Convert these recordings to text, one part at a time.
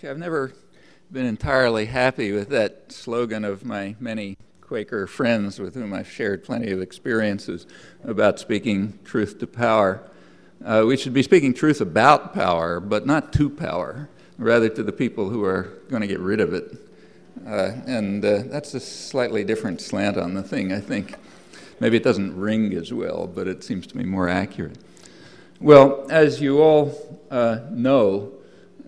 I've never been entirely happy with that slogan of my many Quaker friends with whom I've shared plenty of experiences about speaking truth to power. We should be speaking truth about power, but not to power, rather to the people who are going to get rid of it. That's a slightly different slant on the thing, I think. Maybe it doesn't ring as well, but it seems to me more accurate. Well, as you all know,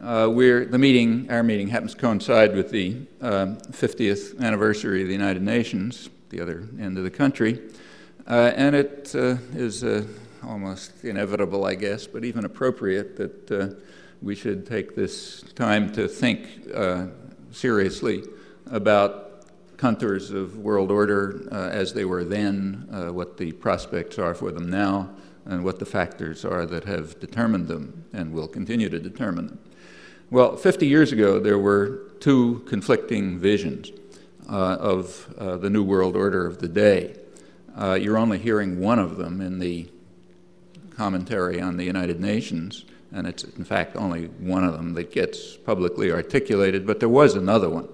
our meeting happens to coincide with the 50th anniversary of the United Nations, the other end of the country, and it is almost inevitable, I guess, but even appropriate that we should take this time to think seriously about contours of world order as they were then, what the prospects are for them now, and what the factors are that have determined them and will continue to determine them. Well, 50 years ago, there were two conflicting visions of the New World Order of the day. You're only hearing one of them in the commentary on the United Nations, and it's in fact only one of them that gets publicly articulated, but there was another one.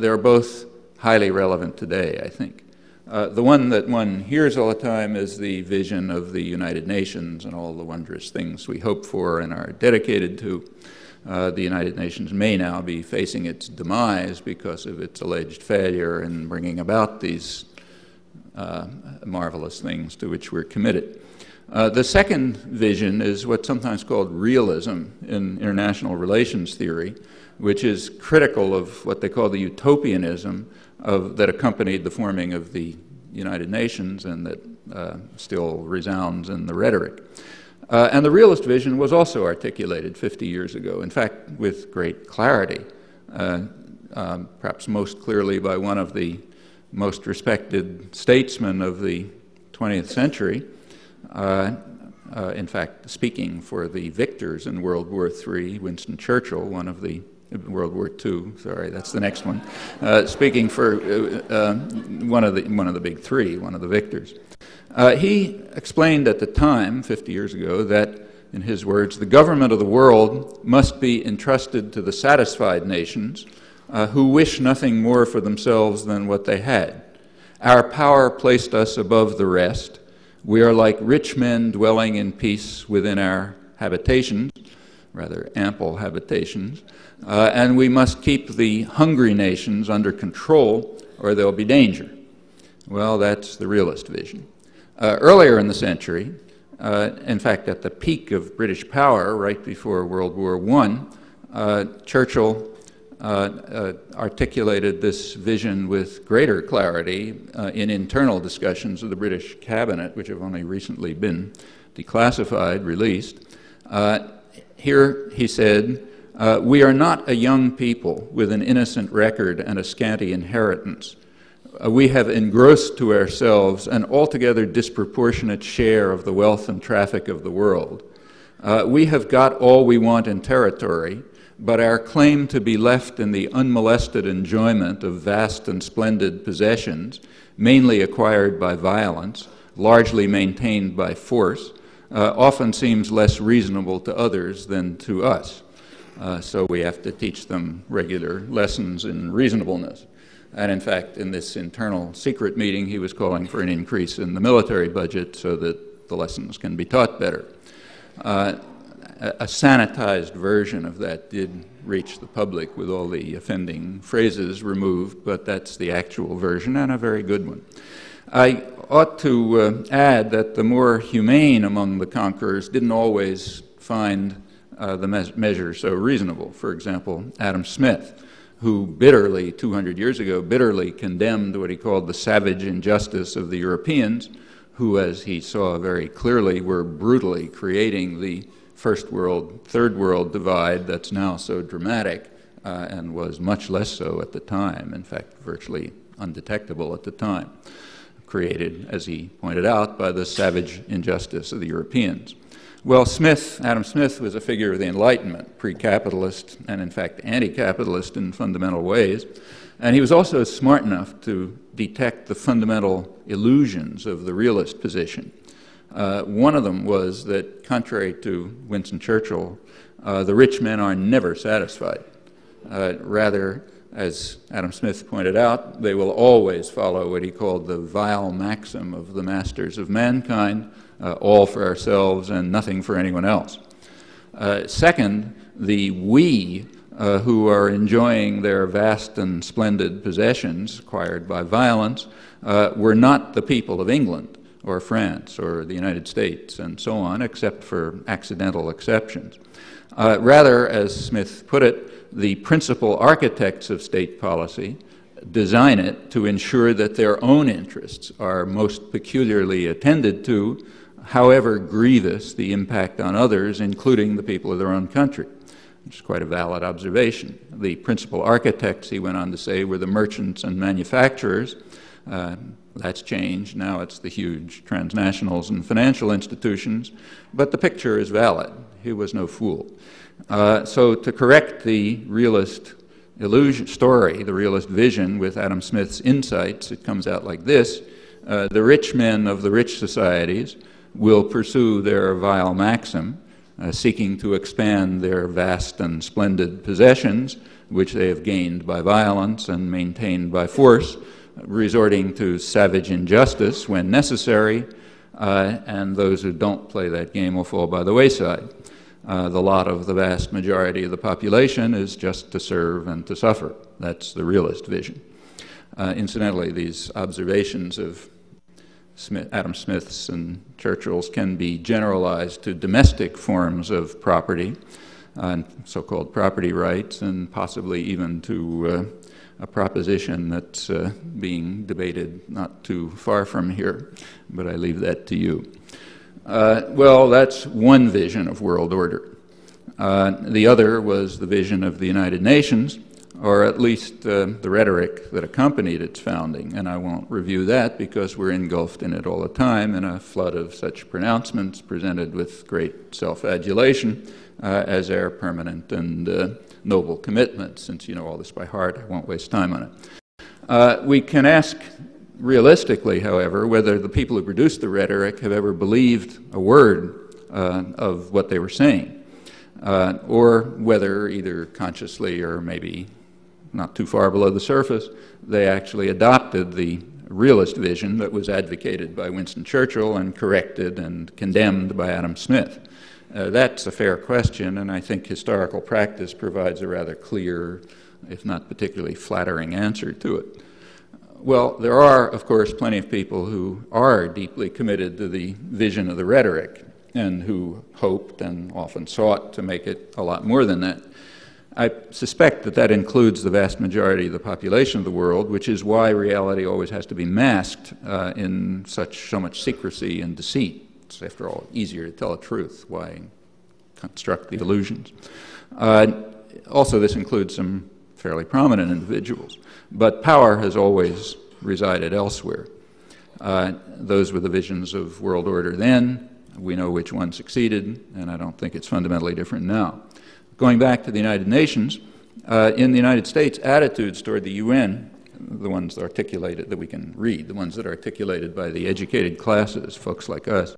They're both highly relevant today, I think. The one that one hears all the time is the vision of the United Nations and all the wondrous things we hope for and are dedicated to. The United Nations may now be facing its demise because of its alleged failure in bringing about these marvelous things to which we're committed. The second vision is what's sometimes called realism in international relations theory, which is critical of what they call the utopianism that accompanied the forming of the United Nations and that still resounds in the rhetoric. And the realist vision was also articulated 50 years ago, in fact, with great clarity, perhaps most clearly by one of the most respected statesmen of the 20th century, in fact, speaking for the victors in World War III, Winston Churchill, one of the World War II, sorry, that's the next one, speaking for one of the big three, one of the victors. He explained at the time, 50 years ago, that, in his words, the government of the world must be entrusted to the satisfied nations who wish nothing more for themselves than what they had. Our power placed us above the rest. We are like rich men dwelling in peace within our habitations, rather ample habitations, and we must keep the hungry nations under control or there'll be danger. Well, that's the realist vision. Earlier in the century, in fact at the peak of British power, right before World War I, Churchill articulated this vision with greater clarity in internal discussions of the British cabinet, which have only recently been declassified, released. Here he said, "We are not a young people with an innocent record and a scanty inheritance. We have engrossed to ourselves an altogether disproportionate share of the wealth and traffic of the world. We have got all we want in territory, but our claim to be left in the unmolested enjoyment of vast and splendid possessions, mainly acquired by violence, largely maintained by force, often seems less reasonable to others than to us. So we have to teach them regular lessons in reasonableness." And in fact, in this internal secret meeting, he was calling for an increase in the military budget so that the lessons can be taught better. A sanitized version of that did reach the public with all the offending phrases removed, but that's the actual version, and a very good one. I ought to add that the more humane among the conquerors didn't always find the measure so reasonable. For example, Adam Smith, who bitterly, 200 years ago, bitterly condemned what he called the savage injustice of the Europeans, who, as he saw very clearly, were brutally creating the first world, third world divide that's now so dramatic and was much less so at the time, in fact, virtually undetectable at the time, created, as he pointed out, by the savage injustice of the Europeans. Well, Adam Smith was a figure of the Enlightenment, pre-capitalist and, in fact, anti-capitalist in fundamental ways. And he was also smart enough to detect the fundamental illusions of the realist position. One of them was that, contrary to Winston Churchill, the rich men are never satisfied. Rather, as Adam Smith pointed out, they will always follow what he called the vile maxim of the masters of mankind, all for ourselves and nothing for anyone else. Second, the we who are enjoying their vast and splendid possessions acquired by violence were not the people of England or France or the United States and so on, except for accidental exceptions. Rather, as Smith put it, the principal architects of state policy design it to ensure that their own interests are most peculiarly attended to, however grievous the impact on others, including the people of their own country, which is quite a valid observation. The principal architects, he went on to say, were the merchants and manufacturers. That's changed. Now it's the huge transnationals and financial institutions, but the picture is valid. He was no fool. So to correct the realist story, the realist vision with Adam Smith's insights, it comes out like this. The rich men of the rich societies will pursue their vile maxim, seeking to expand their vast and splendid possessions, which they have gained by violence and maintained by force, resorting to savage injustice when necessary, and those who don't play that game will fall by the wayside. The lot of the vast majority of the population is just to serve and to suffer. That's the realist vision. Incidentally, these observations of Adam Smith's and Churchill's can be generalized to domestic forms of property, so-called property rights, and possibly even to a proposition that's being debated not too far from here, but I leave that to you. Well, that's one vision of world order. The other was the vision of the United Nations, or at least the rhetoric that accompanied its founding, and I won't review that because we're engulfed in it all the time in a flood of such pronouncements presented with great self-adulation as our permanent and noble commitment. Since you know all this by heart, I won't waste time on it. We can ask realistically, however, whether the people who produced the rhetoric have ever believed a word of what they were saying, or whether either consciously or maybe not too far below the surface, they actually adopted the realist vision that was advocated by Winston Churchill and corrected and condemned by Adam Smith. That's a fair question, and I think historical practice provides a rather clear, if not particularly flattering answer to it. Well, there are, of course, plenty of people who are deeply committed to the vision of the rhetoric and who hoped and often sought to make it a lot more than that. I suspect that that includes the vast majority of the population of the world, which is why reality always has to be masked in so much secrecy and deceit. It's, after all, easier to tell the truth. Why construct the illusions? Also, this includes some fairly prominent individuals. But power has always resided elsewhere. Those were the visions of world order then. We know which one succeeded, and I don't think it's fundamentally different now. Going back to the United Nations, in the United States, attitudes toward the UN, the ones articulated that we can read, the ones that are articulated by the educated classes, folks like us,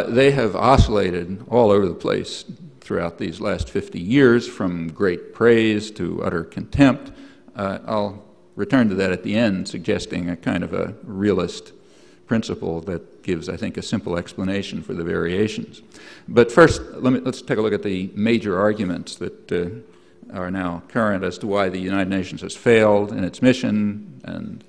they have oscillated all over the place throughout these last 50 years, from great praise to utter contempt. I'll return to that at the end, suggesting a kind of a realist principle that gives, I think, a simple explanation for the variations. But first, let's take a look at the major arguments that are now current as to why the United Nations has failed in its mission and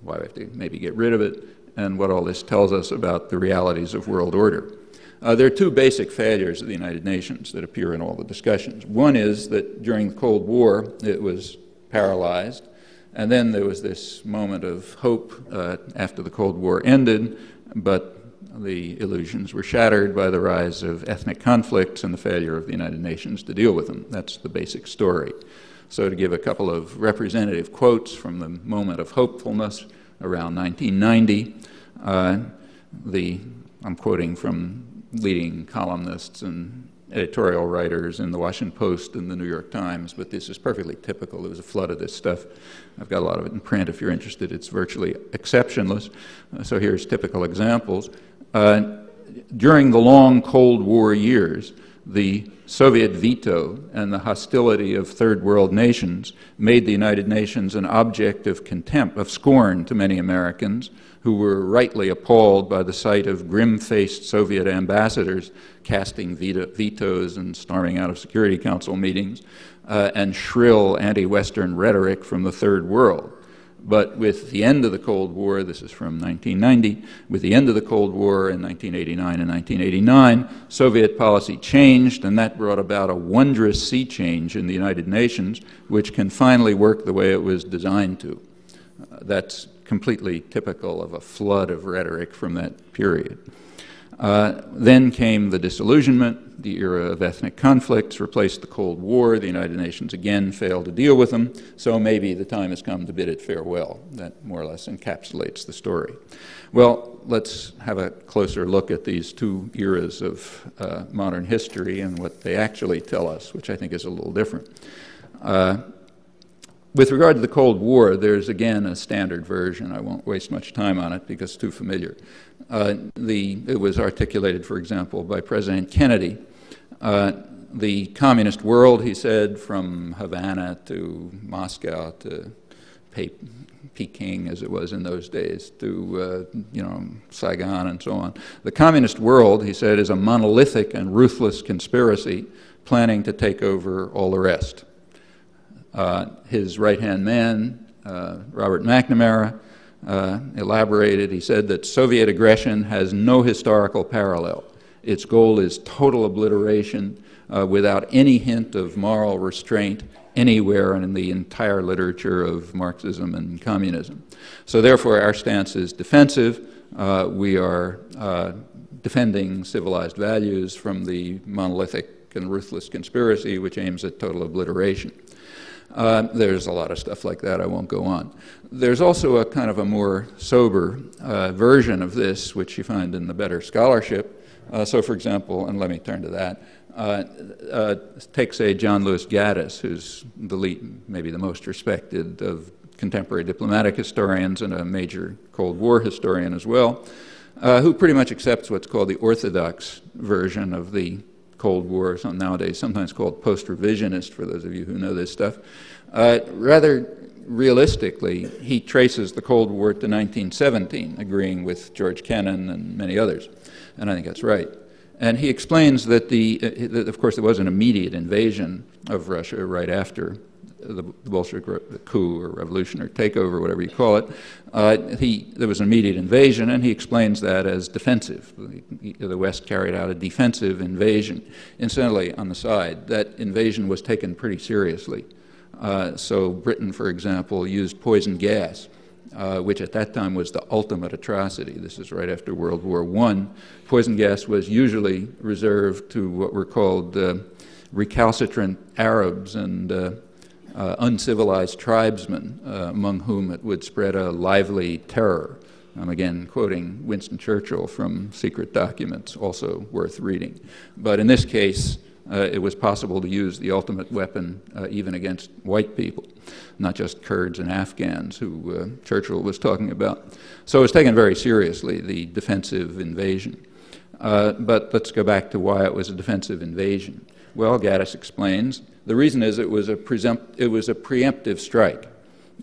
why we have to maybe get rid of it, and what all this tells us about the realities of world order. There are two basic failures of the United Nations that appear in all the discussions. One is that during the Cold War, it was paralyzed, and then there was this moment of hope after the Cold War ended, but the illusions were shattered by the rise of ethnic conflicts and the failure of the United Nations to deal with them. That's the basic story. So to give a couple of representative quotes from the moment of hopefulness around 1990, I'm quoting from leading columnists and editorial writers in the Washington Post and the New York Times, but this is perfectly typical. There was a flood of this stuff. I've got a lot of it in print if you're interested. It's virtually exceptionless. So here's typical examples. During the long Cold War years, the Soviet veto and the hostility of third world nations made the United Nations an object of contempt, of scorn to many Americans who were rightly appalled by the sight of grim-faced Soviet ambassadors casting vetoes and storming out of Security Council meetings, and shrill anti-Western rhetoric from the third world. But with the end of the Cold War, this is from 1990, with the end of the Cold War in 1989 and 1989, Soviet policy changed, and that brought about a wondrous sea change in the United Nations, which can finally work the way it was designed to. That's completely typical of a flood of rhetoric from that period. Then came the disillusionment. The era of ethnic conflicts replaced the Cold War. The United Nations again failed to deal with them, so maybe the time has come to bid it farewell. That more or less encapsulates the story. Well, let's have a closer look at these two eras of modern history and what they actually tell us, which I think is a little different. With regard to the Cold War, there's again a standard version. I won't waste much time on it because it's too familiar. It was articulated, for example, by President Kennedy. The communist world, he said, from Havana to Moscow to Peking, as it was in those days, to Saigon and so on. The communist world, he said, is a monolithic and ruthless conspiracy planning to take over all the rest. His right-hand man, Robert McNamara, elaborated. He said that Soviet aggression has no historical parallel. Its goal is total obliteration without any hint of moral restraint anywhere in the entire literature of Marxism and communism. So therefore our stance is defensive. We are defending civilized values from the monolithic and ruthless conspiracy which aims at total obliteration. There's a lot of stuff like that. I won't go on. There's also a kind of a more sober version of this, which you find in the better scholarship. So, for example, and let me turn to that, take, say, John Lewis Gaddis, who's maybe the most respected of contemporary diplomatic historians and a major Cold War historian as well, who pretty much accepts what's called the orthodox version of the Cold War, nowadays sometimes called post-revisionist, for those of you who know this stuff. Rather realistically, he traces the Cold War to 1917, agreeing with George Kennan and many others, and I think that's right. And he explains that, of course, there was an immediate invasion of Russia right after the Bolshevik coup or revolution or takeover, whatever you call it. There was an immediate invasion, and he explains that as defensive. The West carried out a defensive invasion. Incidentally, on the side, that invasion was taken pretty seriously. So Britain, for example, used poison gas, which at that time was the ultimate atrocity. This is right after World War I. Poison gas was usually reserved to what were called recalcitrant Arabs and uncivilized tribesmen, among whom it would spread a lively terror. I'm again quoting Winston Churchill from secret documents, also worth reading. But in this case, it was possible to use the ultimate weapon even against white people, not just Kurds and Afghans who Churchill was talking about. So it was taken very seriously, the defensive invasion. But let's go back to why it was a defensive invasion. Well, Gaddis explains, the reason is it was a preemptive strike.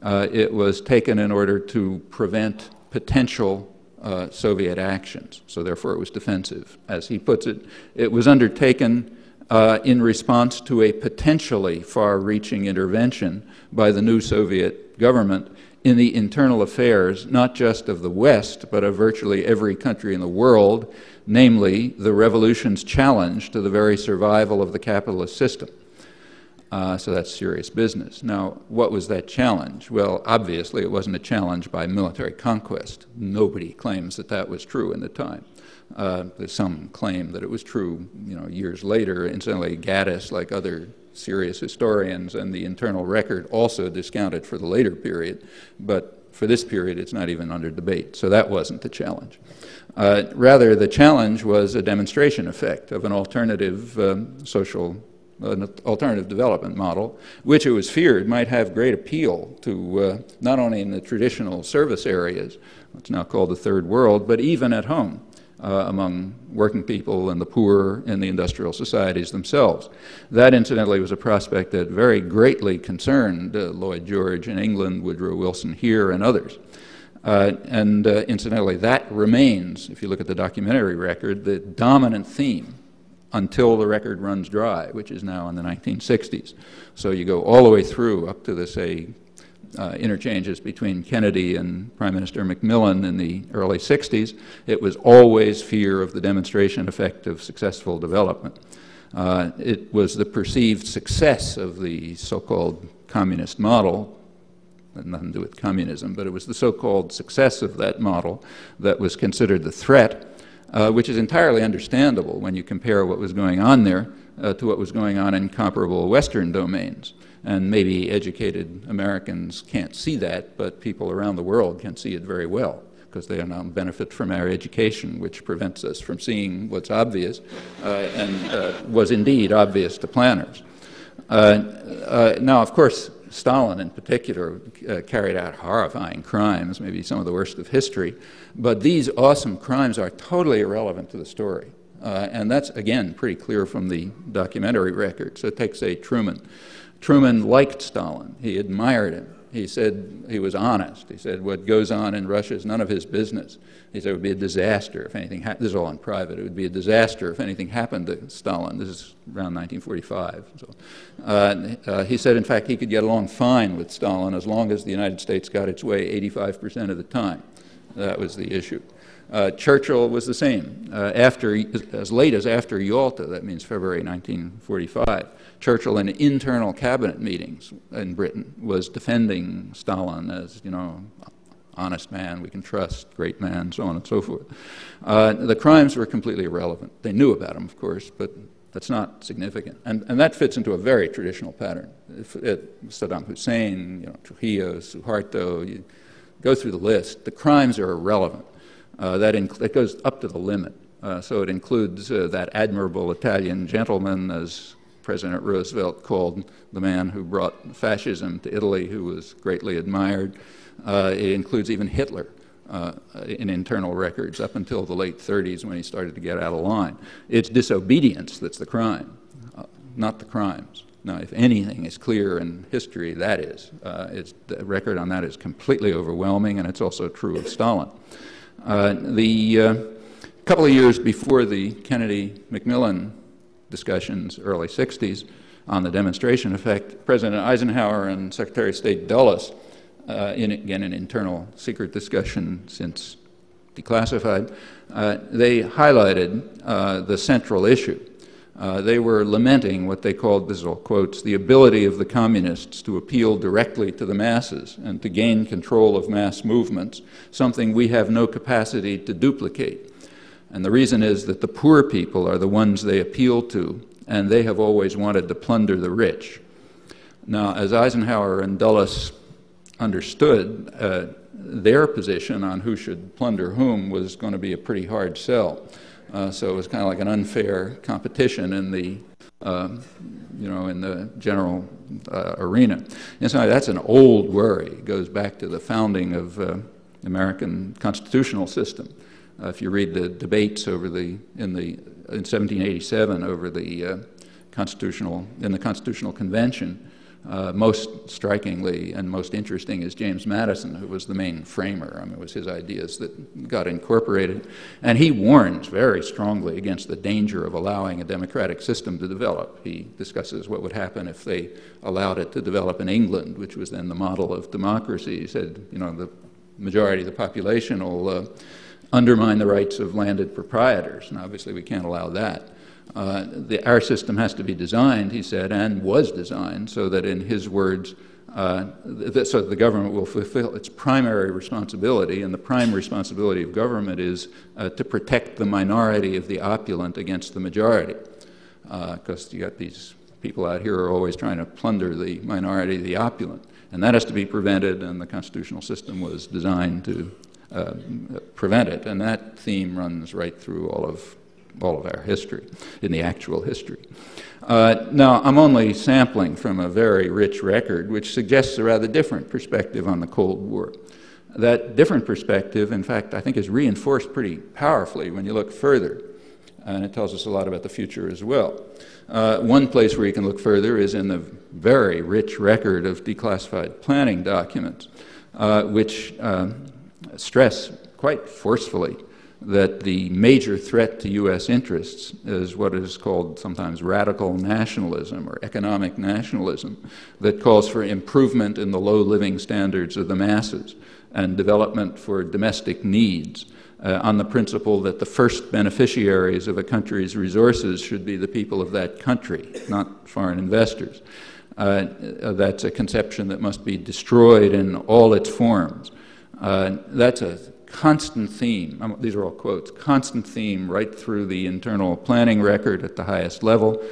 It was taken in order to prevent potential Soviet actions, so therefore it was defensive. As he puts it, it was undertaken in response to a potentially far-reaching intervention by the new Soviet government in the internal affairs, not just of the West, but of virtually every country in the world, namely the revolution's challenge to the very survival of the capitalist system. So that's serious business. Now, what was that challenge? Well, obviously it wasn't a challenge by military conquest. Nobody claims that that was true in the time. There's some claim that it was true, years later. Incidentally, Gaddis, like other serious historians, and the internal record also discounted for the later period, but for this period it's not even under debate. So that wasn't the challenge. Rather, the challenge was a demonstration effect of an alternative an alternative development model, which it was feared might have great appeal to not only in the traditional service areas, what's now called the Third World, but even at home. among working people and the poor in the industrial societies themselves. That, incidentally, was a prospect that very greatly concerned Lloyd George in England, Woodrow Wilson here, and others. Incidentally, that remains, if you look at the documentary record, the dominant theme until the record runs dry, which is now in the 1960s. So you go all the way through up to the, say, interchanges between Kennedy and Prime Minister Macmillan in the early 60s. It was always fear of the demonstration effect of successful development. It was the perceived success of the so-called communist model, had nothing to do with communism, but it was the so-called success of that model that was considered the threat, which is entirely understandable when you compare what was going on there to what was going on in comparable Western domains. And maybe educated Americans can't see that, but people around the world can see it very well, because they now benefit from our education, which prevents us from seeing what's obvious and was indeed obvious to planners. Now, of course, Stalin in particular carried out horrifying crimes, maybe some of the worst of history, but these awesome crimes are totally irrelevant to the story. And that's, again, pretty clear from the documentary record. So take, say, Truman. Truman liked Stalin. He admired him. He said he was honest. He said what goes on in Russia is none of his business. He said it would be a disaster if anything happened. This is all in private. It would be a disaster if anything happened to Stalin. This is around 1945. So, he said, in fact, he could get along fine with Stalin as long as the United States got its way 85% of the time. That was the issue. Churchill was the same. As late as after Yalta, that means February 1945, Churchill in internal cabinet meetings in Britain was defending Stalin as, you know, honest man, we can trust, great man, so on and so forth. The crimes were completely irrelevant. They knew about them, of course, but that's not significant. And that fits into a very traditional pattern. Saddam Hussein, you know, Trujillo, Suharto, you go through the list. The crimes are irrelevant. That goes up to the limit. So it includes that admirable Italian gentleman, as President Roosevelt called the man who brought fascism to Italy, who was greatly admired. It includes even Hitler in internal records up until the late 30s when he started to get out of line. It's disobedience that's the crime, not the crimes. Now, if anything is clear in history, that is. The record on that is completely overwhelming, and it's also true of Stalin. The couple of years before the Kennedy-Macmillan discussions, early 60s, on the demonstration effect, President Eisenhower and Secretary of State Dulles, again an internal secret discussion since declassified, they highlighted the central issue. They were lamenting what they called, this is all quotes, the ability of the communists to appeal directly to the masses and to gain control of mass movements, something we have no capacity to duplicate. And the reason is that the poor people are the ones they appeal to, and they have always wanted to plunder the rich. Now, as Eisenhower and Dulles understood, their position on who should plunder whom was going to be a pretty hard sell. So it was kind of like an unfair competition in the, in the general arena. And so that's an old worry. It goes back to the founding of the American constitutional system. If you read the debates over in 1787 over the constitutional convention, most strikingly and most interesting is James Madison, who was the main framer. I mean, it was his ideas that got incorporated. And he warns very strongly against the danger of allowing a democratic system to develop. He discusses what would happen if they allowed it to develop in England, which was then the model of democracy. He said, you know, the majority of the population will undermine the rights of landed proprietors, and obviously we can't allow that. Our system has to be designed, he said, and was designed, so that in his words, so that the government will fulfill its primary responsibility, and the prime responsibility of government is to protect the minority of the opulent against the majority. Because you got these people out here who are always trying to plunder the minority of the opulent. And that has to be prevented, and the constitutional system was designed to prevent it. And that theme runs right through all of our history, in the actual history. Now, I'm only sampling from a very rich record, which suggests a rather different perspective on the Cold War. That different perspective, in fact, I think is reinforced pretty powerfully when you look further, and it tells us a lot about the future as well. One place where you can look further is in the very rich record of declassified planning documents, which stress quite forcefully that the major threat to U.S. interests is what is called sometimes radical nationalism or economic nationalism that calls for improvement in the low living standards of the masses and development for domestic needs on the principle that the first beneficiaries of a country's resources should be the people of that country, not foreign investors. That's a conception that must be destroyed in all its forms. That's a constant theme, these are all quotes, constant theme right through the internal planning record at the highest level,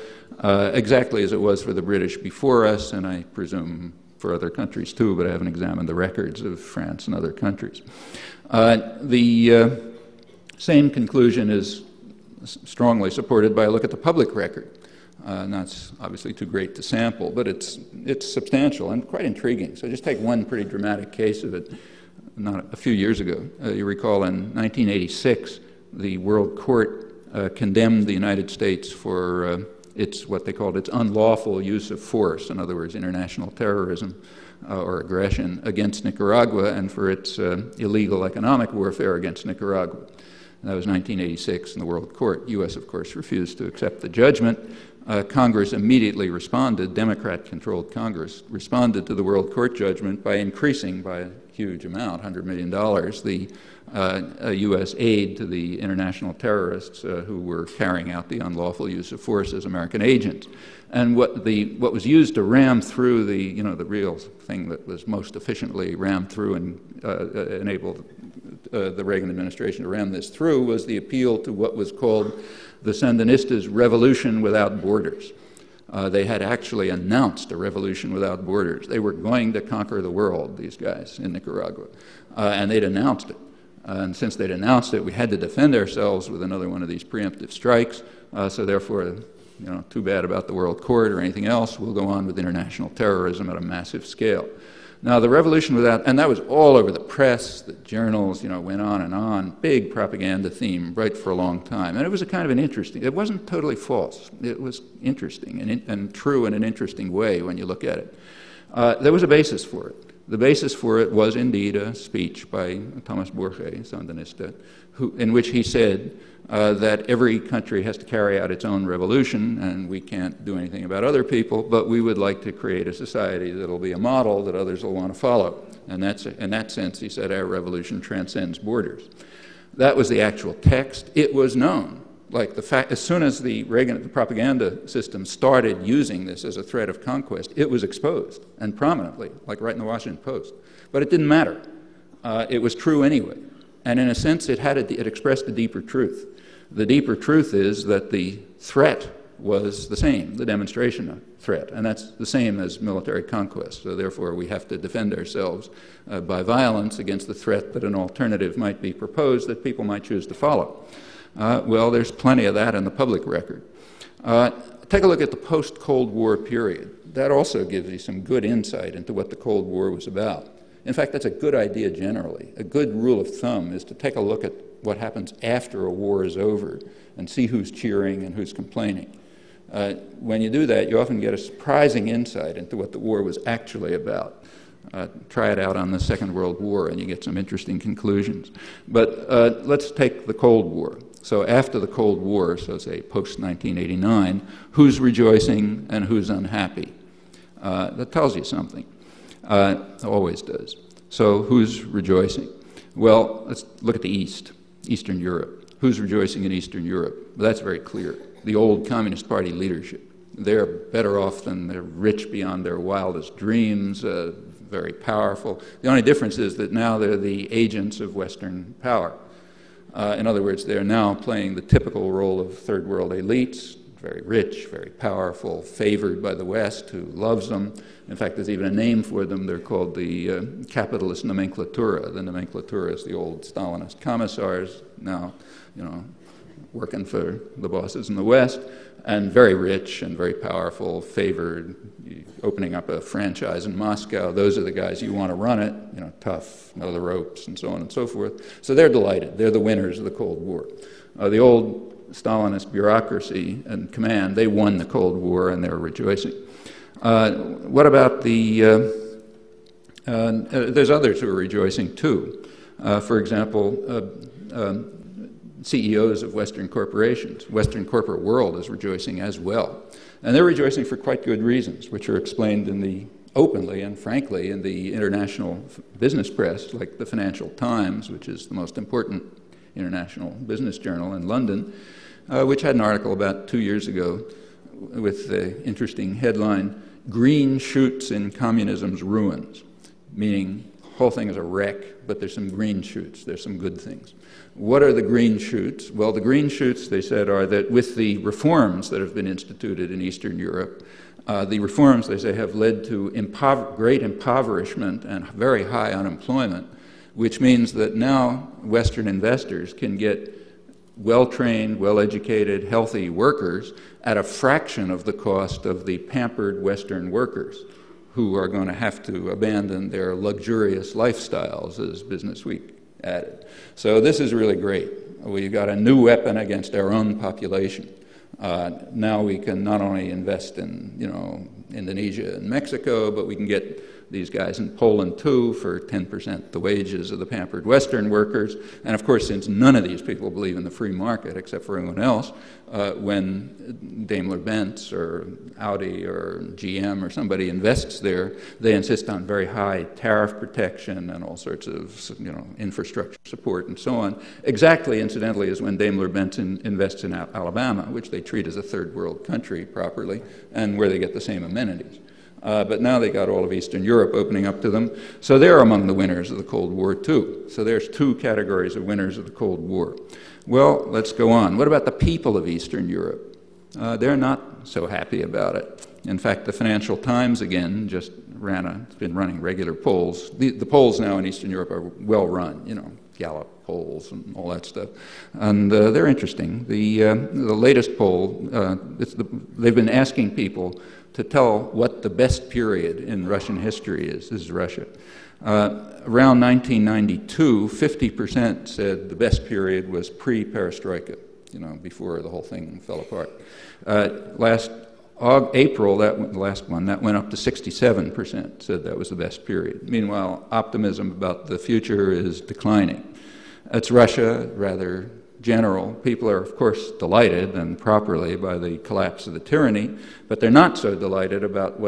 exactly as it was for the British before us, and I presume for other countries too, but I haven't examined the records of France and other countries. The same conclusion is strongly supported by a look at the public record. That's obviously too great to sample, but it's substantial and quite intriguing. So just take one pretty dramatic case of it. Not a few years ago, you recall in 1986, the World Court condemned the United States for what they called its unlawful use of force, in other words, international terrorism or aggression against Nicaragua, and for its illegal economic warfare against Nicaragua. That was 1986 in the World Court. U.S., of course, refused to accept the judgment. Congress immediately responded, Democrat-controlled Congress, responded to the World Court judgment by increasing by a huge amount, $100 million, the U.S. aid to the international terrorists who were carrying out the unlawful use of force as American agents. And what was used to ram through the real thing that was most efficiently rammed through and enabled the Reagan administration to ram this through was the appeal to what was called the Sandinistas' revolution without borders. They had actually announced a revolution without borders. They were going to conquer the world, these guys in Nicaragua, and they'd announced it. And since they'd announced it, we had to defend ourselves with another one of these preemptive strikes. So therefore, too bad about the World Court or anything else. We'll go on with international terrorism at a massive scale. Now, the revolution without, and that was all over the press, the journals, went on, big propaganda theme right for a long time. And it was a kind of an interesting, it wasn't totally false. It was interesting and true in an interesting way when you look at it. There was a basis for it. The basis for it was indeed a speech by Thomas Borge, Sandinista, in which he said that every country has to carry out its own revolution, and we can't do anything about other people, but we would like to create a society that will be a model that others will want to follow. And in that sense, he said, our revolution transcends borders. That was the actual text. It was known. Like the fact, as soon as the Reagan propaganda system started using this as a threat of conquest, it was exposed, and prominently, like right in the Washington Post. But it didn't matter. It was true anyway. And in a sense, it expressed a deeper truth. The deeper truth is that the threat was the same, the demonstration of threat, and that's the same as military conquest. So therefore, we have to defend ourselves by violence against the threat that an alternative might be proposed that people might choose to follow. Well, there's plenty of that in the public record. Take a look at the post-Cold War period. That also gives you some good insight into what the Cold War was about. In fact, that's a good idea generally. A good rule of thumb is to take a look at what happens after a war is over and see who's cheering and who's complaining. When you do that, you often get a surprising insight into what the war was actually about. Try it out on the Second World War and you get some interesting conclusions. But let's take the Cold War. So after the Cold War, so say post-1989, who's rejoicing and who's unhappy? That tells you something. It always does. So who's rejoicing? Well, let's look at the East, Eastern Europe. Who's rejoicing in Eastern Europe? Well, that's very clear. The old Communist Party leadership. They're better off than they're rich beyond their wildest dreams, very powerful. The only difference is that now they're the agents of Western power. In other words, they're now playing the typical role of third world elites, very rich, very powerful, favored by the West, who loves them. In fact, there's even a name for them. They're called the capitalist nomenklatura. The nomenklatura is the old Stalinist commissars, now, working for the bosses in the West, and very rich and very powerful, favored, opening up a franchise in Moscow. Those are the guys you want to run it, you know, tough, know the ropes, and so on and so forth. So they're delighted. They're the winners of the Cold War. The old Stalinist bureaucracy and command, they won the Cold War, and they're rejoicing. What about the... there's others who are rejoicing, too. For example, CEOs of Western corporations. Western corporate world is rejoicing as well. And they're rejoicing for quite good reasons, which are explained in the openly and frankly in the international business press, like the Financial Times, which is the most important international business journal in London, which had an article about 2 years ago with the interesting headline, "Green Shoots in Communism's Ruins," meaning the whole thing is a wreck, but there's some green shoots, there's some good things. What are the green shoots? Well, the green shoots, they said, are that with the reforms that have been instituted in Eastern Europe, the reforms, they say, have led to great impoverishment and very high unemployment, which means that now Western investors can get well-trained, well-educated, healthy workers at a fraction of the cost of the pampered Western workers, who are going to have to abandon their luxurious lifestyles, as Business Week added. So this is really great. We've got a new weapon against our own population. Now we can not only invest in, you know, Indonesia and Mexico, but we can get these guys in Poland too for 10% the wages of the pampered Western workers. And of course, since none of these people believe in the free market except for everyone else, when Daimler-Benz or Audi or GM or somebody invests there, they insist on very high tariff protection and all sorts of, you know, infrastructure support and so on. Exactly, incidentally, as when Daimler-Benz invests in Alabama, which they treat as a third world country properly, and where they get the same amenities. But now they got all of Eastern Europe opening up to them. So they're among the winners of the Cold War, too. So there's two categories of winners of the Cold War. Well, let's go on. What about the people of Eastern Europe? They're not so happy about it. In fact, the Financial Times, again, just it's been running regular polls. The polls now in Eastern Europe are well run, you know, Gallup polls and all that stuff. And they're interesting. The latest poll, they've been asking people to tell what the best period in Russian history is. This is Russia. Around 1992, 50% said the best period was pre-perestroika, you know, before the whole thing fell apart. Last April, the last one, that went up to 67%, said that was the best period. Meanwhile, optimism about the future is declining. It's Russia, rather general. People are, of course, delighted, and properly, by the collapse of the tyranny, but they're not so delighted about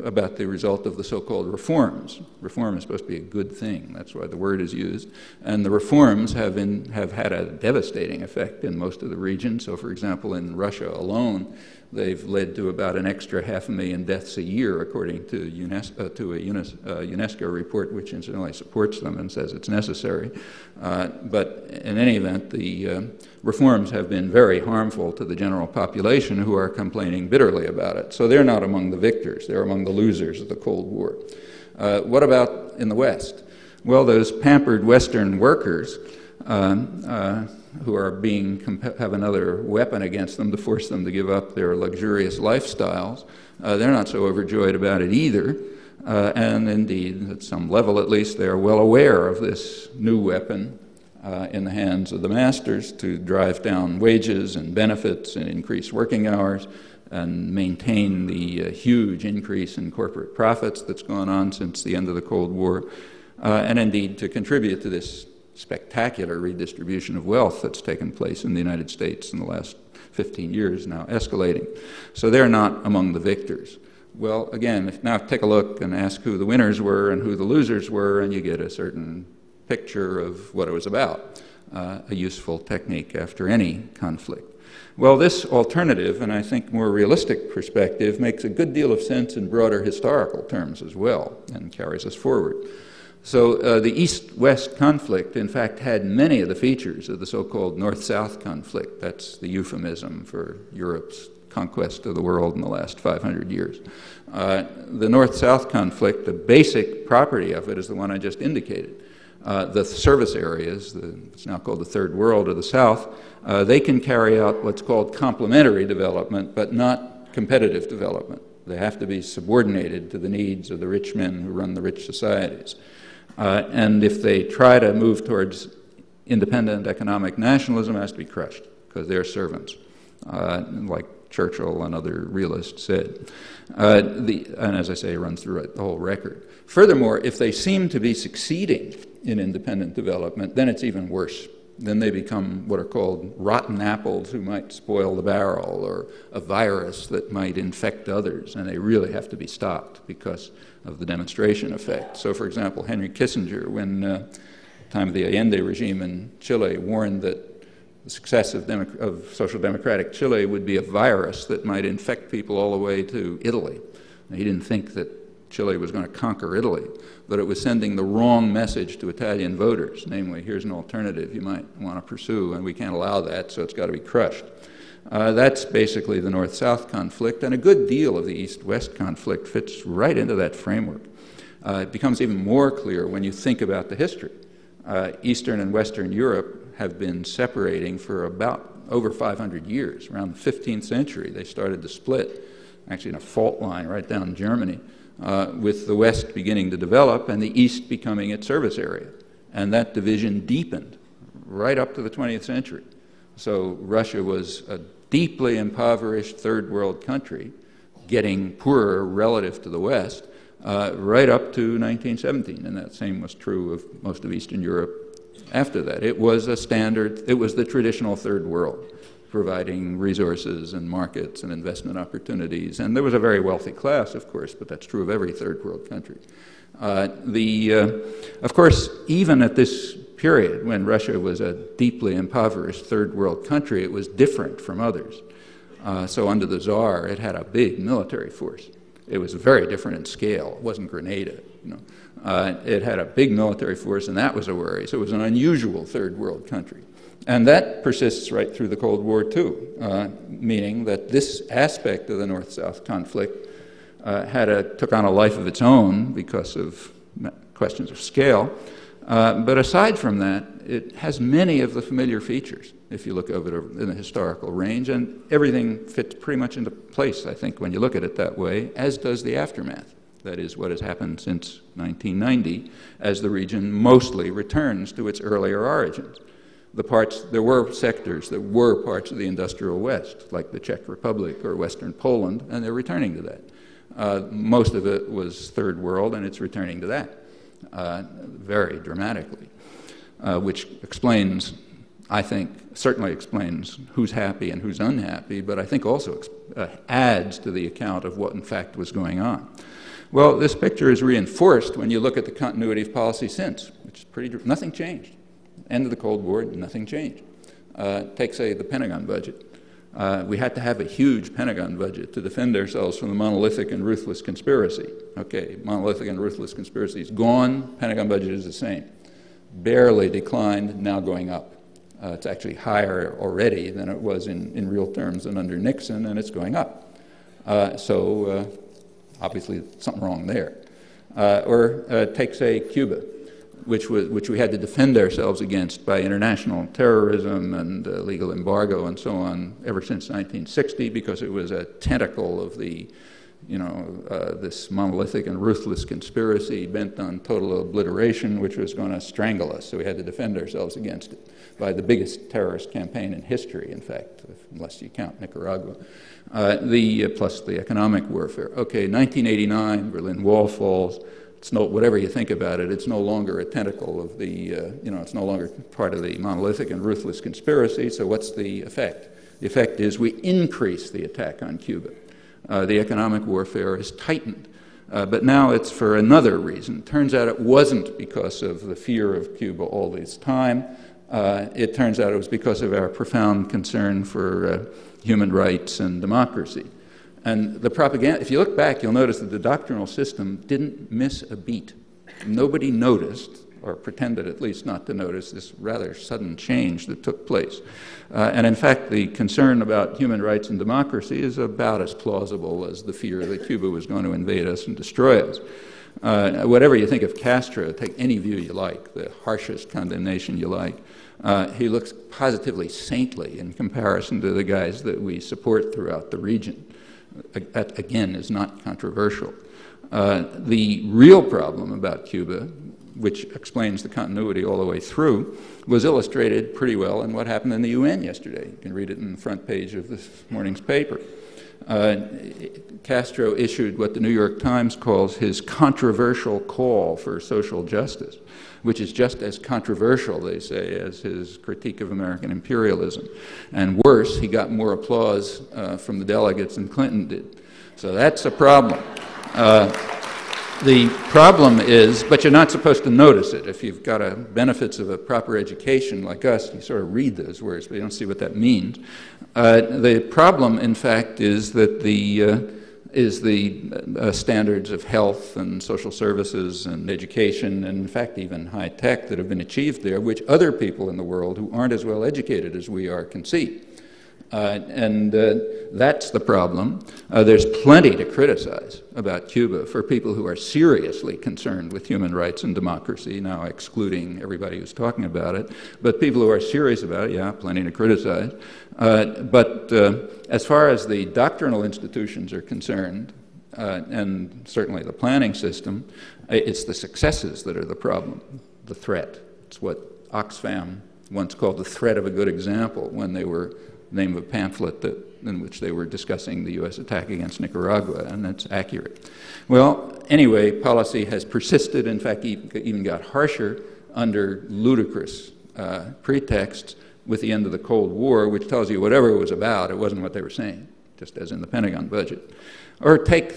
about the result of the so-called reforms. Reform is supposed to be a good thing. That's why the word is used. And the reforms have had a devastating effect in most of the region. So, for example, in Russia alone, they've led to about an extra 500,000 deaths a year, according to a UNESCO report, which incidentally supports them and says it's necessary. But in any event, the reforms have been very harmful to the general population, who are complaining bitterly about it. So they're not among the victors. They're among the losers of the Cold War. What about in the West? Well, those pampered Western workers who are have another weapon against them to force them to give up their luxurious lifestyles, they're not so overjoyed about it either. And indeed, at some level at least, they're well aware of this new weapon in the hands of the masters to drive down wages and benefits and increase working hours and maintain the huge increase in corporate profits that's gone on since the end of the Cold War, and indeed to contribute to this spectacular redistribution of wealth that's taken place in the United States in the last 15 years, now escalating. So they're not among the victors. Well, again, now take a look and ask who the winners were and who the losers were, and you get a certain picture of what it was about, a useful technique after any conflict. Well, this alternative, and I think more realistic perspective, makes a good deal of sense in broader historical terms as well, and carries us forward. So the East-West conflict, in fact, had many of the features of the so-called North-South conflict. That's the euphemism for Europe's conquest of the world in the last 500 years. The North-South conflict, the basic property of it is the one I just indicated. the service areas, it's now called the Third World or the South, they can carry out what's called complementary development, but not competitive development. They have to be subordinated to the needs of the rich men who run the rich societies. And if they try to move towards independent economic nationalism, it has to be crushed, because they're servants, like Churchill and other realists said. And as I say, it runs through the whole record. Furthermore, if they seem to be succeeding in independent development, then it's even worse. Then they become what are called rotten apples who might spoil the barrel, or a virus that might infect others, and they really have to be stopped because of the demonstration effect. So, for example, Henry Kissinger, when the time of the Allende regime in Chile, warned that the success of social democratic Chile would be a virus that might infect people all the way to Italy. And he didn't think that Chile was going to conquer Italy, but it was sending the wrong message to Italian voters, namely, here's an alternative you might want to pursue, and we can't allow that, so it's got to be crushed. That's basically the North-South conflict, and a good deal of the East-West conflict fits right into that framework. It becomes even more clear when you think about the history. Eastern and Western Europe have been separating for about over 500 years. Around the 15th century, they started to split, actually in a fault line right down Germany, with the West beginning to develop and the East becoming its service area. And that division deepened right up to the 20th century. So Russia was a deeply impoverished third world country, getting poorer relative to the West, right up to 1917. And that same was true of most of Eastern Europe after that. It was a standard, it was the traditional third world, providing resources and markets and investment opportunities. And there was a very wealthy class, of course, but that's true of every third world country. Of course, even at this period, when Russia was a deeply impoverished third world country, it was different from others. So under the Tsar, it had a big military force. It was very different in scale. It wasn't Grenada, you know. It had a big military force, and that was a worry. So it was an unusual third world country. And that persists right through the Cold War, too, meaning that this aspect of the North-South conflict took on a life of its own because of questions of scale. But aside from that, it has many of the familiar features, if you look over it in the historical range, and everything fits pretty much into place, I think, when you look at it that way, as does the aftermath. That is what has happened since 1990, as the region mostly returns to its earlier origins. There were sectors that were parts of the industrial West, like the Czech Republic or Western Poland, and they're returning to that. Most of it was third world, and it's returning to that very dramatically, which explains, I think, certainly explains who's happy and who's unhappy, but I think also adds to the account of what in fact was going on. Well, this picture is reinforced when you look at the continuity of policy since, which is nothing changed. End of the Cold War, nothing changed. Take, say, the Pentagon budget. We had to have a huge Pentagon budget to defend ourselves from the monolithic and ruthless conspiracy. Okay, monolithic and ruthless conspiracy is gone. Pentagon budget is the same. Barely declined, now going up. It's actually higher already than it was in real terms than under Nixon, and it's going up. So obviously something wrong there. Or take, say, Cuba, which we had to defend ourselves against by international terrorism and legal embargo and so on ever since 1960, because it was a tentacle of the, this monolithic and ruthless conspiracy bent on total obliteration, which was going to strangle us. So we had to defend ourselves against it by the biggest terrorist campaign in history, in fact, unless you count Nicaragua, plus the economic warfare. Okay, 1989, Berlin Wall falls. Whatever you think about it, it's no longer a tentacle of the, it's no longer part of the monolithic and ruthless conspiracy, so what's the effect? The effect is we increase the attack on Cuba. The economic warfare is tightened, but now it's for another reason. Turns out it wasn't because of the fear of Cuba all this time. It turns out it was because of our profound concern for human rights and democracy. And the propaganda, if you look back, you'll notice that the doctrinal system didn't miss a beat. Nobody noticed, or pretended at least not to notice, this rather sudden change that took place. And in fact, the concern about human rights and democracy is about as plausible as the fear that Cuba was going to invade us and destroy us. Whatever you think of Castro, take any view you like, the harshest condemnation you like, he looks positively saintly in comparison to the guys that we support throughout the region. That, again, is not controversial. The real problem about Cuba, which explains the continuity all the way through, was illustrated pretty well in what happened in the UN yesterday. You can read it in the front page of this morning's paper. Castro issued what the New York Times calls his controversial call for social justice, which is just as controversial, they say, as his critique of American imperialism. And worse, he got more applause from the delegates than Clinton did. So that's a problem. The problem is, but you're not supposed to notice it. If you've got benefits of a proper education like us, you sort of read those words, but you don't see what that means. The problem, in fact, is that the standards of health and social services and education, and in fact even high tech that have been achieved there, which other people in the world who aren't as well educated as we are can see. That's the problem. There's plenty to criticize about Cuba for people who are seriously concerned with human rights and democracy, now excluding everybody who's talking about it. But people who are serious about it, yeah, plenty to criticize. But as far as the doctrinal institutions are concerned, and certainly the planning system, it's the successes that are the problem, the threat. It's what Oxfam once called the threat of a good example when they were name of a pamphlet in which they were discussing the U.S. attack against Nicaragua, and that's accurate. Well, anyway, policy has persisted, in fact, even got harsher under ludicrous pretexts with the end of the Cold War, which tells you whatever it was about, it wasn't what they were saying, just as in the Pentagon budget. Or take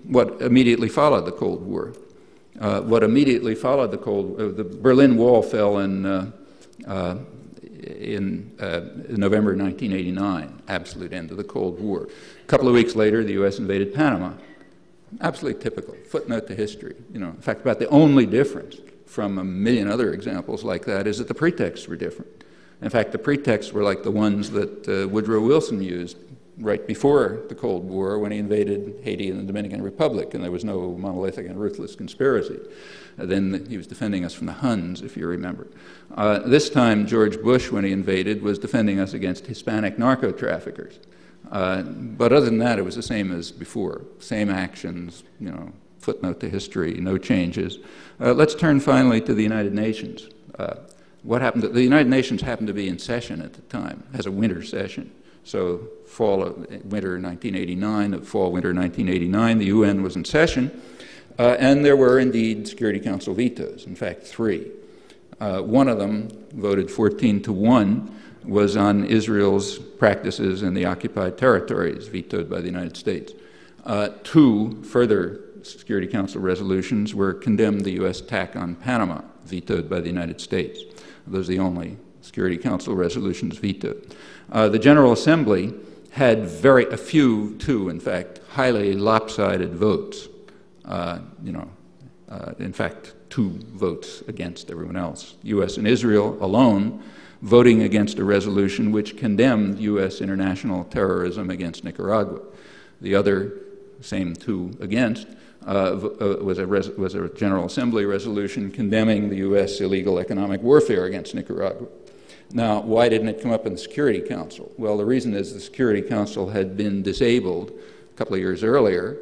what immediately followed the Cold War. What immediately followed the Berlin Wall fell in November 1989, absolute end of the Cold War. A couple of weeks later, the U.S. invaded Panama. Absolutely typical, footnote to history. In fact, about the only difference from a million other examples like that is that the pretexts were different. In fact, the pretexts were like the ones that Woodrow Wilson used right before the Cold War when he invaded Haiti and the Dominican Republic, and there was no monolithic and ruthless conspiracy. Then he was defending us from the Huns, if you remember. This time, George Bush, when he invaded, was defending us against Hispanic narco-traffickers. But other than that, it was the same as before. Same actions, footnote to history, no changes. Let's turn finally to the United Nations. What happened? The United Nations happened to be in session at the time, as a winter session. So winter 1989, fall, winter 1989, the UN was in session. And there were indeed Security Council vetoes, in fact 3. One of them, voted 14-1, was on Israel's practices in the occupied territories, vetoed by the United States. 2 further Security Council resolutions were condemned the U.S. attack on Panama, vetoed by the United States. Those are the only Security Council resolutions vetoed. The General Assembly had a few, in fact, highly lopsided votes. In fact, 2 votes against everyone else. U.S. and Israel alone voting against a resolution which condemned U.S. international terrorism against Nicaragua. The other, same 2 against, was a General Assembly resolution condemning the U.S. illegal economic warfare against Nicaragua. Now, why didn't it come up in the Security Council? Well, the reason is the Security Council had been disabled a couple of years earlier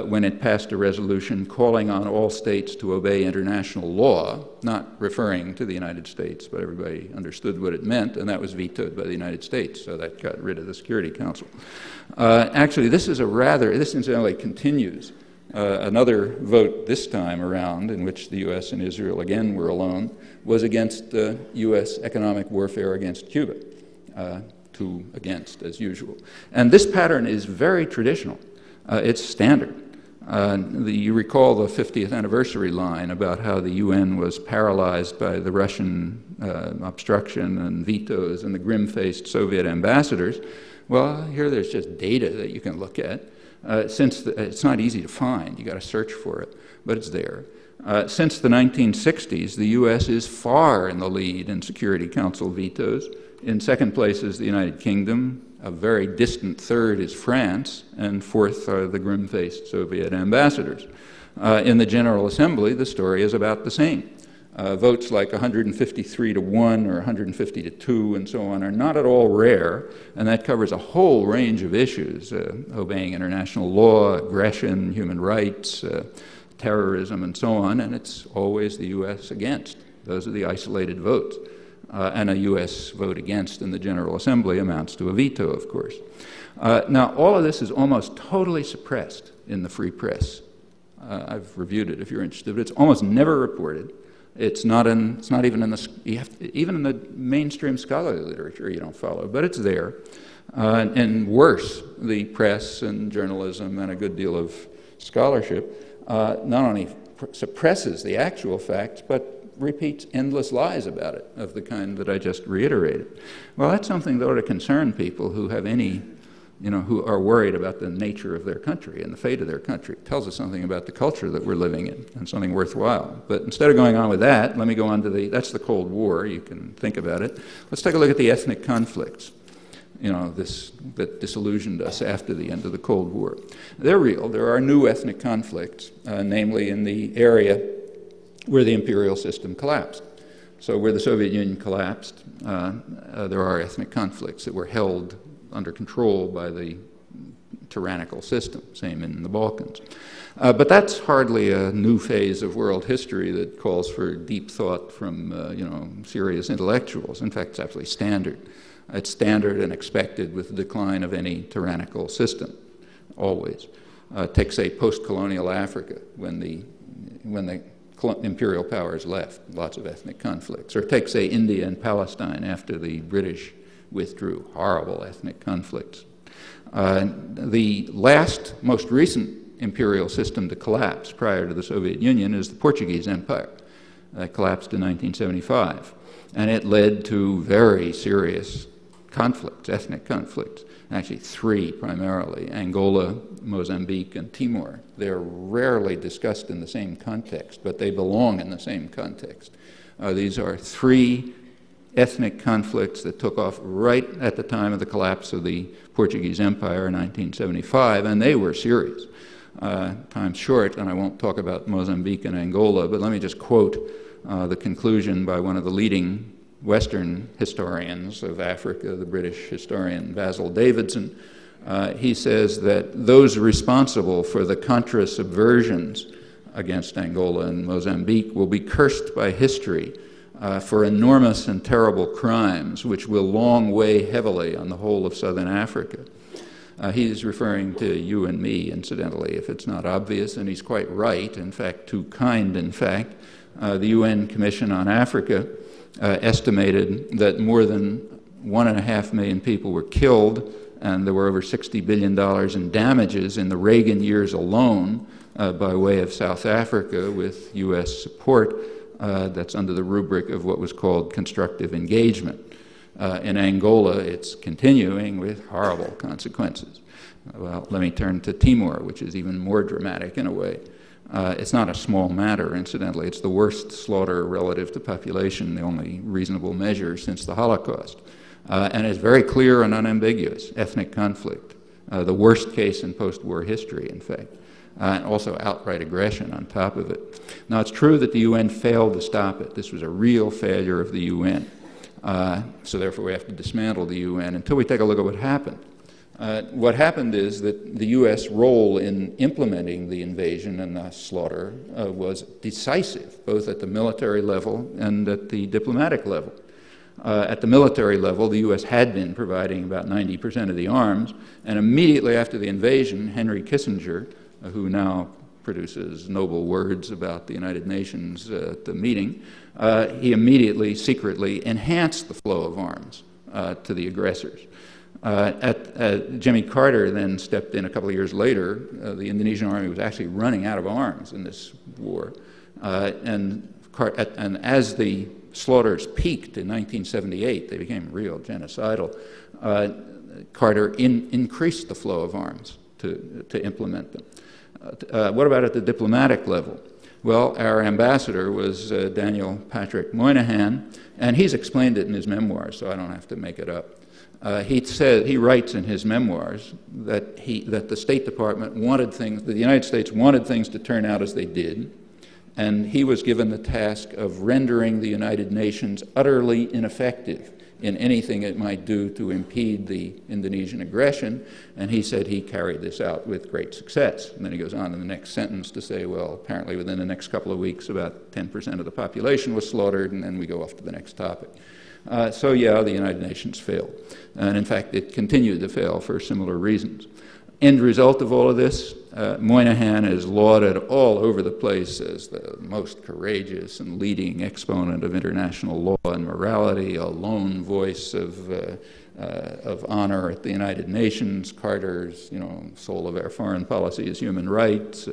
when it passed a resolution calling on all states to obey international law, not referring to the United States, but everybody understood what it meant, and that was vetoed by the United States, so that got rid of the Security Council. Actually, this incidentally continues. Another vote this time around, in which the U.S. and Israel again were alone, was against U.S. economic warfare against Cuba. 2 against, as usual. And this pattern is very traditional. It's standard. You recall the 50th anniversary line about how the UN was paralyzed by the Russian obstruction and vetoes and the grim-faced Soviet ambassadors. Well, here there's just data that you can look at. It's not easy to find, you got to search for it, but it's there. Since the 1960s, the U.S. is far in the lead in Security Council vetoes. In second place is the United Kingdom. A very distant third is France, and fourth are the grim-faced Soviet ambassadors. In the General Assembly, the story is about the same. Votes like 153 to 1 or 150 to 2 and so on are not at all rare, and that covers a whole range of issues, obeying international law, aggression, human rights, terrorism, and so on, and it's always the U.S. against. Those are the isolated votes. And a U.S. vote against in the General Assembly amounts to a veto, of course. Now, all of this is almost totally suppressed in the free press. I've reviewed it if you're interested. It's almost never reported. It's not even in the, even in the mainstream scholarly literature you don't follow, but it's there. And worse, the press and journalism and a good deal of scholarship not only suppresses the actual facts, but repeats endless lies about it, of the kind that I just reiterated. Well, that's something that ought to concern people who have any, who are worried about the nature of their country and the fate of their country. It tells us something about the culture that we're living in, and something worthwhile. But instead of going on with that, let me go on to that's the Cold War. You can think about it. Let's take a look at the ethnic conflicts, that disillusioned us after the end of the Cold War. They're real. There are new ethnic conflicts, namely in the area where the imperial system collapsed. So where the Soviet Union collapsed, there are ethnic conflicts that were held under control by the tyrannical system, same in the Balkans. But that's hardly a new phase of world history that calls for deep thought from serious intellectuals. In fact, it's absolutely standard. It's standard and expected with the decline of any tyrannical system, always. Take, say, post-colonial Africa, when the imperial powers left, lots of ethnic conflicts. Or take, say, India and Palestine after the British withdrew, horrible ethnic conflicts. The last, most recent imperial system to collapse prior to the Soviet Union is the Portuguese Empire. That collapsed in 1975. And it led to very serious conflicts, ethnic conflicts. Actually, three primarily: Angola, Mozambique, and Timor. They're rarely discussed in the same context, but they belong in the same context. These are three ethnic conflicts that took off right at the time of the collapse of the Portuguese Empire in 1975, and they were serious. Time's short, and I won't talk about Mozambique and Angola, but let me just quote the conclusion by one of the leading Western historians of Africa, the British historian Basil Davidson. He says that those responsible for the Contra subversions against Angola and Mozambique will be cursed by history for enormous and terrible crimes which will long weigh heavily on the whole of southern Africa. He's referring to you and me, incidentally, if it's not obvious, and he's quite right, in fact, too kind, in fact. The UN Commission on Africa estimated that more than 1.5 million people were killed, and there were over $60 billion in damages in the Reagan years alone by way of South Africa with U.S. support. That's under the rubric of what was called constructive engagement. In Angola, it's continuing with horrible consequences. Well, let me turn to Timor, which is even more dramatic in a way. It's not a small matter, incidentally. It's the worst slaughter relative to population, the only reasonable measure since the Holocaust. And it's very clear and unambiguous, ethnic conflict. The worst case in post-war history, in fact. And also outright aggression on top of it. Now, it's true that the UN failed to stop it. This was a real failure of the UN. So therefore, we have to dismantle the UN until we take a look at what happened. What happened is that the U.S. role in implementing the invasion and the slaughter was decisive, both at the military level and at the diplomatic level. At the military level, the U.S. had been providing about 90% of the arms, and immediately after the invasion, Henry Kissinger, who now produces noble words about the United Nations at the meeting, he immediately, secretly enhanced the flow of arms to the aggressors. Jimmy Carter then stepped in a couple of years later. The Indonesian army was actually running out of arms in this war. And as the slaughters peaked in 1978, they became real genocidal, Carter increased the flow of arms to implement them. What about at the diplomatic level? Well, our ambassador was Daniel Patrick Moynihan, and he's explained it in his memoirs, so I don't have to make it up. He writes in his memoirs that the State Department wanted things, that the United States wanted things to turn out as they did, and he was given the task of rendering the United Nations utterly ineffective in anything it might do to impede the Indonesian aggression, and he said he carried this out with great success. And then he goes on in the next sentence to say, well, apparently within the next couple of weeks about 10% of the population was slaughtered, and then we go off to the next topic. So yeah, the United Nations failed. And in fact, it continued to fail for similar reasons. End result of all of this, Moynihan is lauded all over the place as the most courageous and leading exponent of international law and morality, a lone voice of honor at the United Nations. Carter's, soul of our foreign policy is human rights.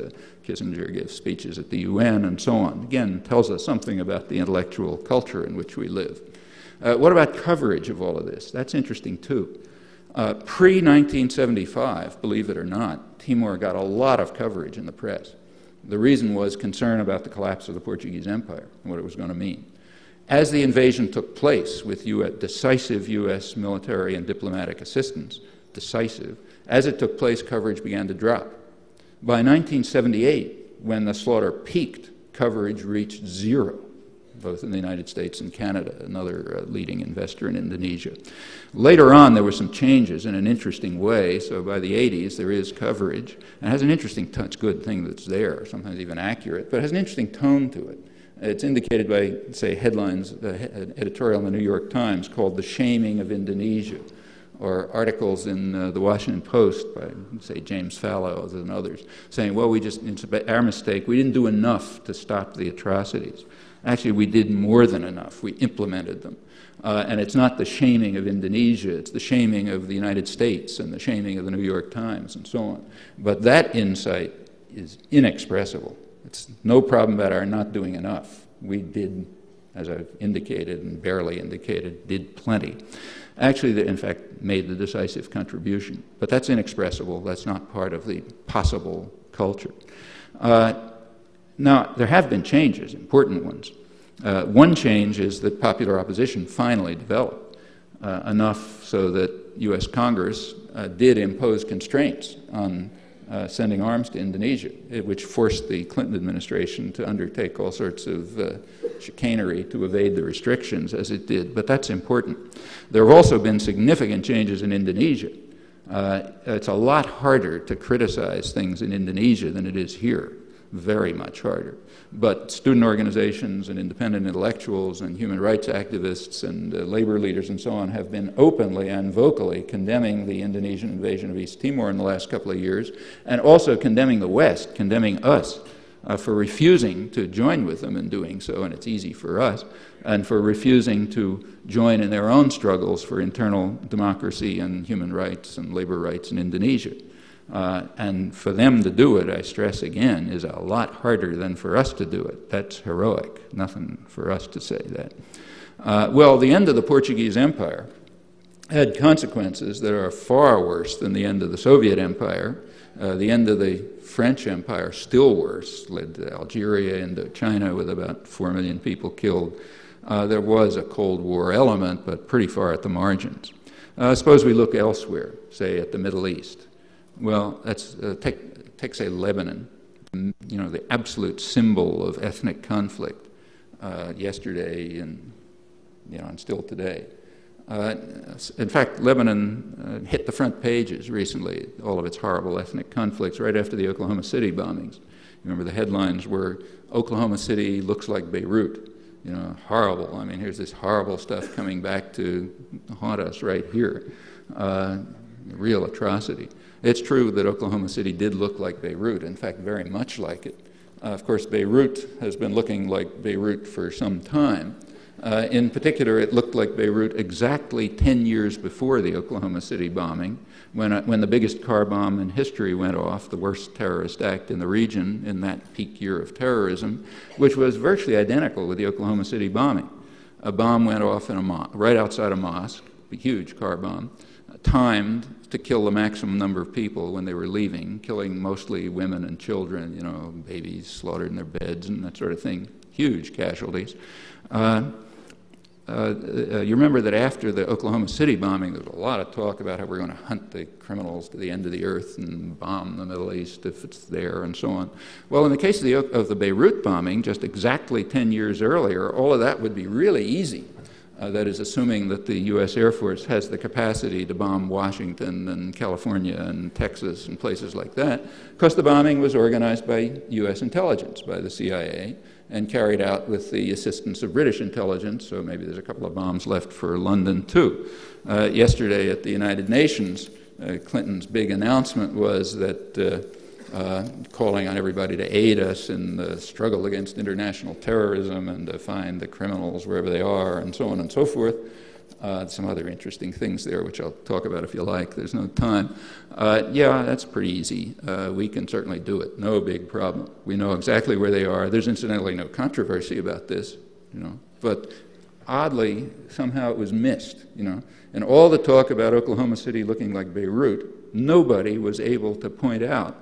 Kissinger gives speeches at the UN, and so on. Again, tells us something about the intellectual culture in which we live. What about coverage of all of this? That's interesting, too. Pre-1975, believe it or not, Timor got a lot of coverage in the press. The reason was concern about the collapse of the Portuguese Empire and what it was going to mean. As the invasion took place with decisive U.S. military and diplomatic assistance, as it took place, coverage began to drop. By 1978, when the slaughter peaked, coverage reached zero, both in the United States and Canada, another leading investor in Indonesia. Later on, there were some changes in an interesting way. So by the 80s, there is coverage. And it has an interesting tone. It's a good thing that's there, sometimes even accurate, but it has an interesting tone to it. It's indicated by, say, headlines, an editorial in the New York Times called "The Shaming of Indonesia," or articles in the Washington Post by, say, James Fallows and others, saying, well, it's our mistake. We didn't do enough to stop the atrocities. Actually, we did more than enough. We implemented them. And it's not the shaming of Indonesia, it's the shaming of the United States and the shaming of the New York Times and so on. But that insight is inexpressible. It's no problem about our not doing enough. We did, as I've indicated and barely indicated, did plenty. Actually, they, in fact, made the decisive contribution. But that's inexpressible. That's not part of the possible culture. Now, there have been changes, important ones. One change is that popular opposition finally developed, enough so that U.S. Congress did impose constraints on sending arms to Indonesia, which forced the Clinton administration to undertake all sorts of chicanery to evade the restrictions as it did. But that's important. There have also been significant changes in Indonesia. It's a lot harder to criticize things in Indonesia than it is here. Very much harder. But student organizations and independent intellectuals and human rights activists and labor leaders and so on have been openly and vocally condemning the Indonesian invasion of East Timor in the last couple of years, and also condemning the West, condemning us for refusing to join with them in doing so, and it's easy for us, and for refusing to join in their own struggles for internal democracy and human rights and labor rights in Indonesia. And for them to do it, I stress again, is a lot harder than for us to do it. That's heroic. Nothing for us to say that. Well, the end of the Portuguese Empire had consequences that are far worse than the end of the Soviet Empire. The end of the French Empire, still worse, led to Algeria into China with about 4 million people killed. There was a Cold War element, but pretty far at the margins. Suppose we look elsewhere, say at the Middle East. Well, take say Lebanon, the absolute symbol of ethnic conflict yesterday and still today. In fact, Lebanon hit the front pages recently, all of its horrible ethnic conflicts, right after the Oklahoma City bombings. Remember, the headlines were, Oklahoma City looks like Beirut. Horrible. I mean, here's this horrible stuff coming back to haunt us right here. Real atrocity. It's true that Oklahoma City did look like Beirut, in fact, very much like it. Of course, Beirut has been looking like Beirut for some time. In particular, it looked like Beirut exactly 10 years before the Oklahoma City bombing, when the biggest car bomb in history went off, the worst terrorist act in the region in that peak year of terrorism, which was virtually identical with the Oklahoma City bombing. A bomb went off in right outside a mosque, a huge car bomb, timed to kill the maximum number of people when they were leaving, killing mostly women and children, babies slaughtered in their beds and that sort of thing, huge casualties. you remember that after the Oklahoma City bombing, there was a lot of talk about how we're going to hunt the criminals to the end of the earth and bomb the Middle East if it's there and so on. Well, in the case of the Beirut bombing, just exactly 10 years earlier, all of that would be really easy. That is, assuming that the U.S. Air Force has the capacity to bomb Washington and California and Texas and places like that, because the bombing was organized by U.S. intelligence, by the CIA, and carried out with the assistance of British intelligence, so maybe there's a couple of bombs left for London too. Yesterday at the United Nations, Clinton's big announcement was that calling on everybody to aid us in the struggle against international terrorism and to find the criminals wherever they are and so on and so forth. Some other interesting things there, which I'll talk about if you like. There's no time. Yeah, that's pretty easy. We can certainly do it. No big problem. We know exactly where they are. There's incidentally no controversy about this, but oddly, somehow it was missed, And all the talk about Oklahoma City looking like Beirut, nobody was able to point out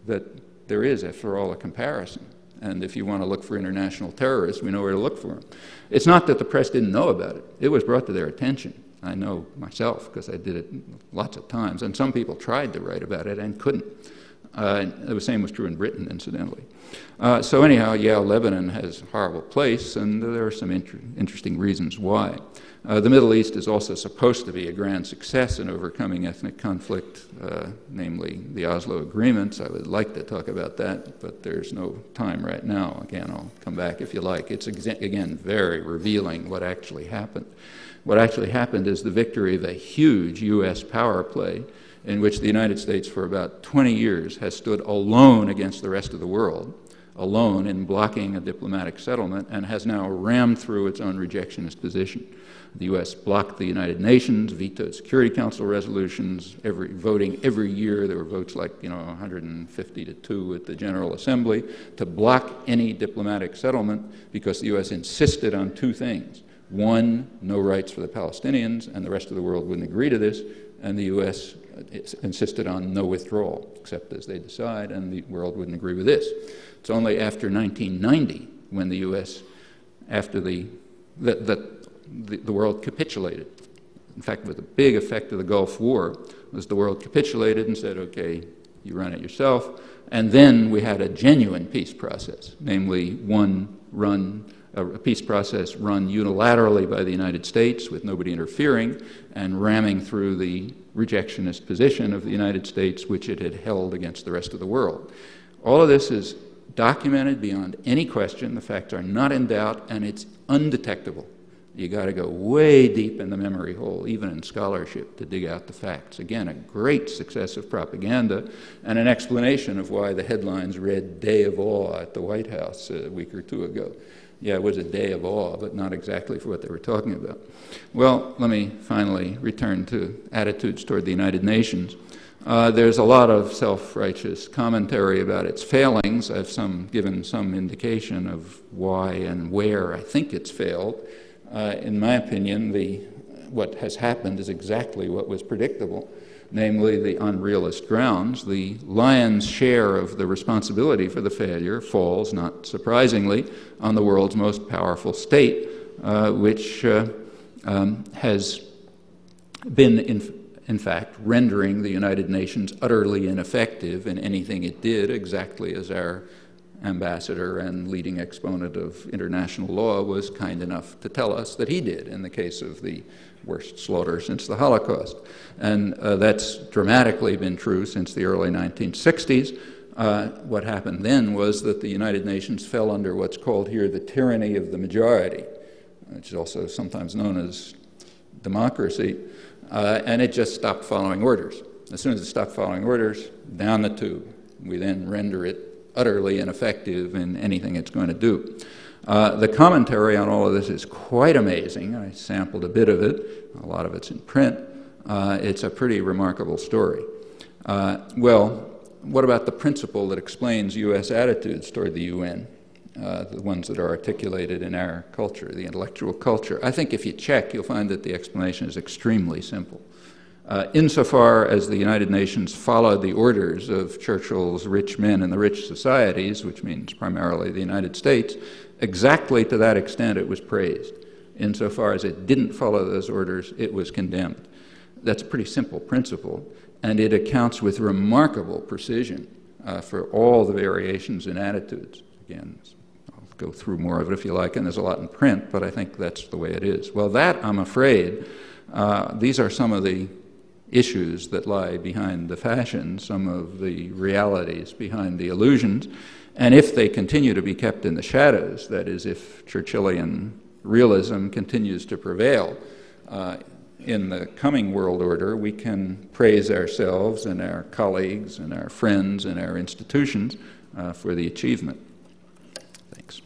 that there is, after all, a comparison. And if you want to look for international terrorists, we know where to look for them. It's not that the press didn't know about it. It was brought to their attention. I know myself, because I did it lots of times. And some people tried to write about it and couldn't. The same was true in Britain, incidentally. So anyhow, yeah, Lebanon has a horrible place, and there are some interesting reasons why. The Middle East is also supposed to be a grand success in overcoming ethnic conflict, namely the Oslo agreements. I would like to talk about that, but there's no time right now. Again, I'll come back if you like. It's, again, very revealing what actually happened. What actually happened is the victory of a huge U.S. power play in which the United States for about 20 years has stood alone against the rest of the world, alone in blocking a diplomatic settlement, and has now rammed through its own rejectionist position. The U.S. blocked the United Nations, vetoed Security Council resolutions, voting every year. There were votes like 150 to 2 at the General Assembly to block any diplomatic settlement because the U.S. insisted on two things. One, no rights for the Palestinians, and the rest of the world wouldn't agree to this, and the U.S. insisted on no withdrawal, except as they decide, and the world wouldn't agree with this. It's only after 1990 when the U.S., after the world capitulated. In fact, with the big effect of the Gulf War was the world capitulated and said, okay, you run it yourself. And then we had a genuine peace process, namely a peace process run unilaterally by the United States with nobody interfering and ramming through the rejectionist position of the United States, which it had held against the rest of the world. All of this is documented beyond any question. The facts are not in doubt, and it's undetectable. You got to go way deep in the memory hole, even in scholarship, to dig out the facts. Again, a great success of propaganda and an explanation of why the headlines read Day of Awe at the White House a week or two ago. Yeah, it was a day of awe, but not exactly for what they were talking about. Well, let me finally return to attitudes toward the United Nations. There's a lot of self-righteous commentary about its failings. I've given some indication of why and where I think it's failed. In my opinion, what has happened is exactly what was predictable, namely on realist grounds. The lion's share of the responsibility for the failure falls, not surprisingly, on the world's most powerful state, which has been, in fact, rendering the United Nations utterly ineffective in anything it did, exactly as our ambassador and leading exponent of international law was kind enough to tell us that he did in the case of the worst slaughter since the Holocaust. And that's dramatically been true since the early 1960s. What happened then was that the United Nations fell under what's called here the tyranny of the majority, which is also sometimes known as democracy, and it just stopped following orders. As soon as it stopped following orders, down the tube. We then render it utterly ineffective in anything it's going to do. The commentary on all of this is quite amazing. I sampled a bit of it. A lot of it's in print. It's a pretty remarkable story. Well, what about the principle that explains U.S. attitudes toward the UN, the ones that are articulated in our culture, the intellectual culture? I think if you check, you'll find that the explanation is extremely simple. Insofar as the United Nations followed the orders of Churchill's rich men in the rich societies, which means primarily the United States, exactly to that extent it was praised. insofar as it didn't follow those orders, it was condemned. That's a pretty simple principle, and it accounts with remarkable precision for all the variations in attitudes. Again, I'll go through more of it if you like, and there's a lot in print, but I think that's the way it is. Well, that, I'm afraid, these are some of the issues that lie behind the fashion, some of the realities behind the illusions, and if they continue to be kept in the shadows, that is, if Churchillian realism continues to prevail in the coming world order, we can praise ourselves and our colleagues and our friends and our institutions for the achievement. Thanks.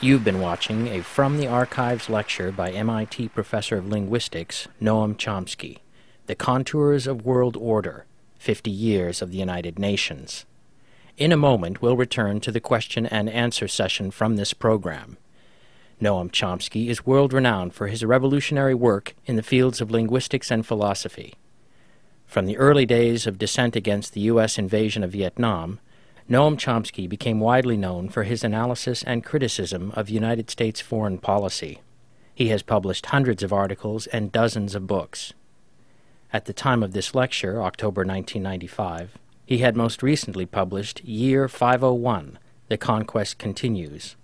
You've been watching a From the Archives lecture by MIT professor of linguistics, Noam Chomsky, The Contours of World Order, 50 Years of the United Nations. In a moment, we'll return to the question and answer session from this program. Noam Chomsky is world-renowned for his revolutionary work in the fields of linguistics and philosophy. From the early days of dissent against the U.S. invasion of Vietnam, Noam Chomsky became widely known for his analysis and criticism of United States foreign policy. He has published hundreds of articles and dozens of books. At the time of this lecture, October 1995, he had most recently published Year 501, The Conquest Continues,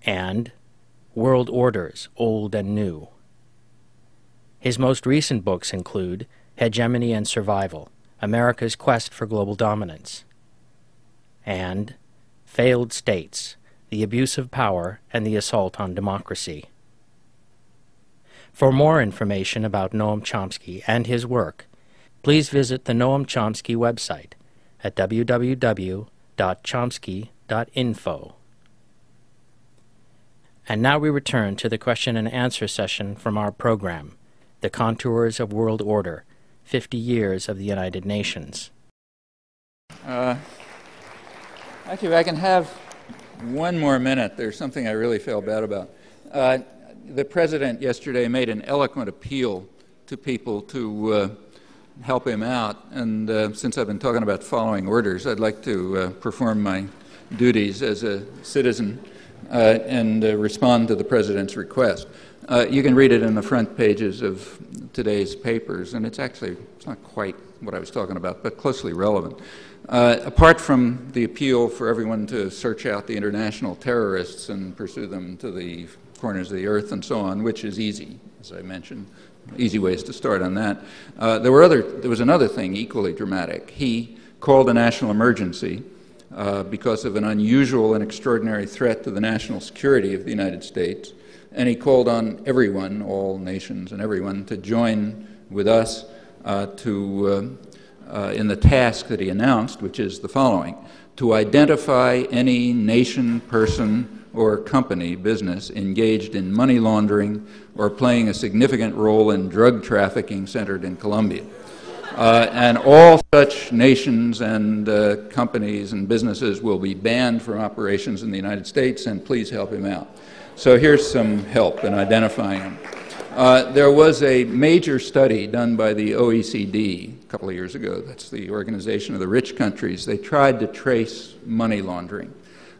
and World Orders, Old and New. His most recent books include Hegemony and Survival, America's Quest for Global Dominance, and Failed States, The Abuse of Power and the Assault on Democracy. For more information about Noam Chomsky and his work, please visit the Noam Chomsky website at www.chomsky.info. And now we return to the question and answer session from our program, The Contours of World Order, 50 Years of the United Nations. Actually, if I can have one more minute, there's something I really feel bad about. The President yesterday made an eloquent appeal to people to help him out, and since I've been talking about following orders, I'd like to perform my duties as a citizen and respond to the President's request. You can read it in the front pages of today's papers, and it's not quite what I was talking about, but closely relevant. Apart from the appeal for everyone to search out the international terrorists and pursue them to the corners of the earth and so on, which is easy, as I mentioned, easy ways to start on that. There was another thing equally dramatic. He called a national emergency because of an unusual and extraordinary threat to the national security of the United States, and he called on everyone, all nations and everyone, to join with us in the task that he announced, which is the following: to identify any nation, person, or company, business, engaged in money laundering or playing a significant role in drug trafficking centered in Colombia. And all such nations and companies and businesses will be banned from operations in the United States, and please help him out. So here's some help in identifying them. There was a major study done by the OECD a couple of years ago. That's the Organization of the Rich Countries. They tried to trace money laundering.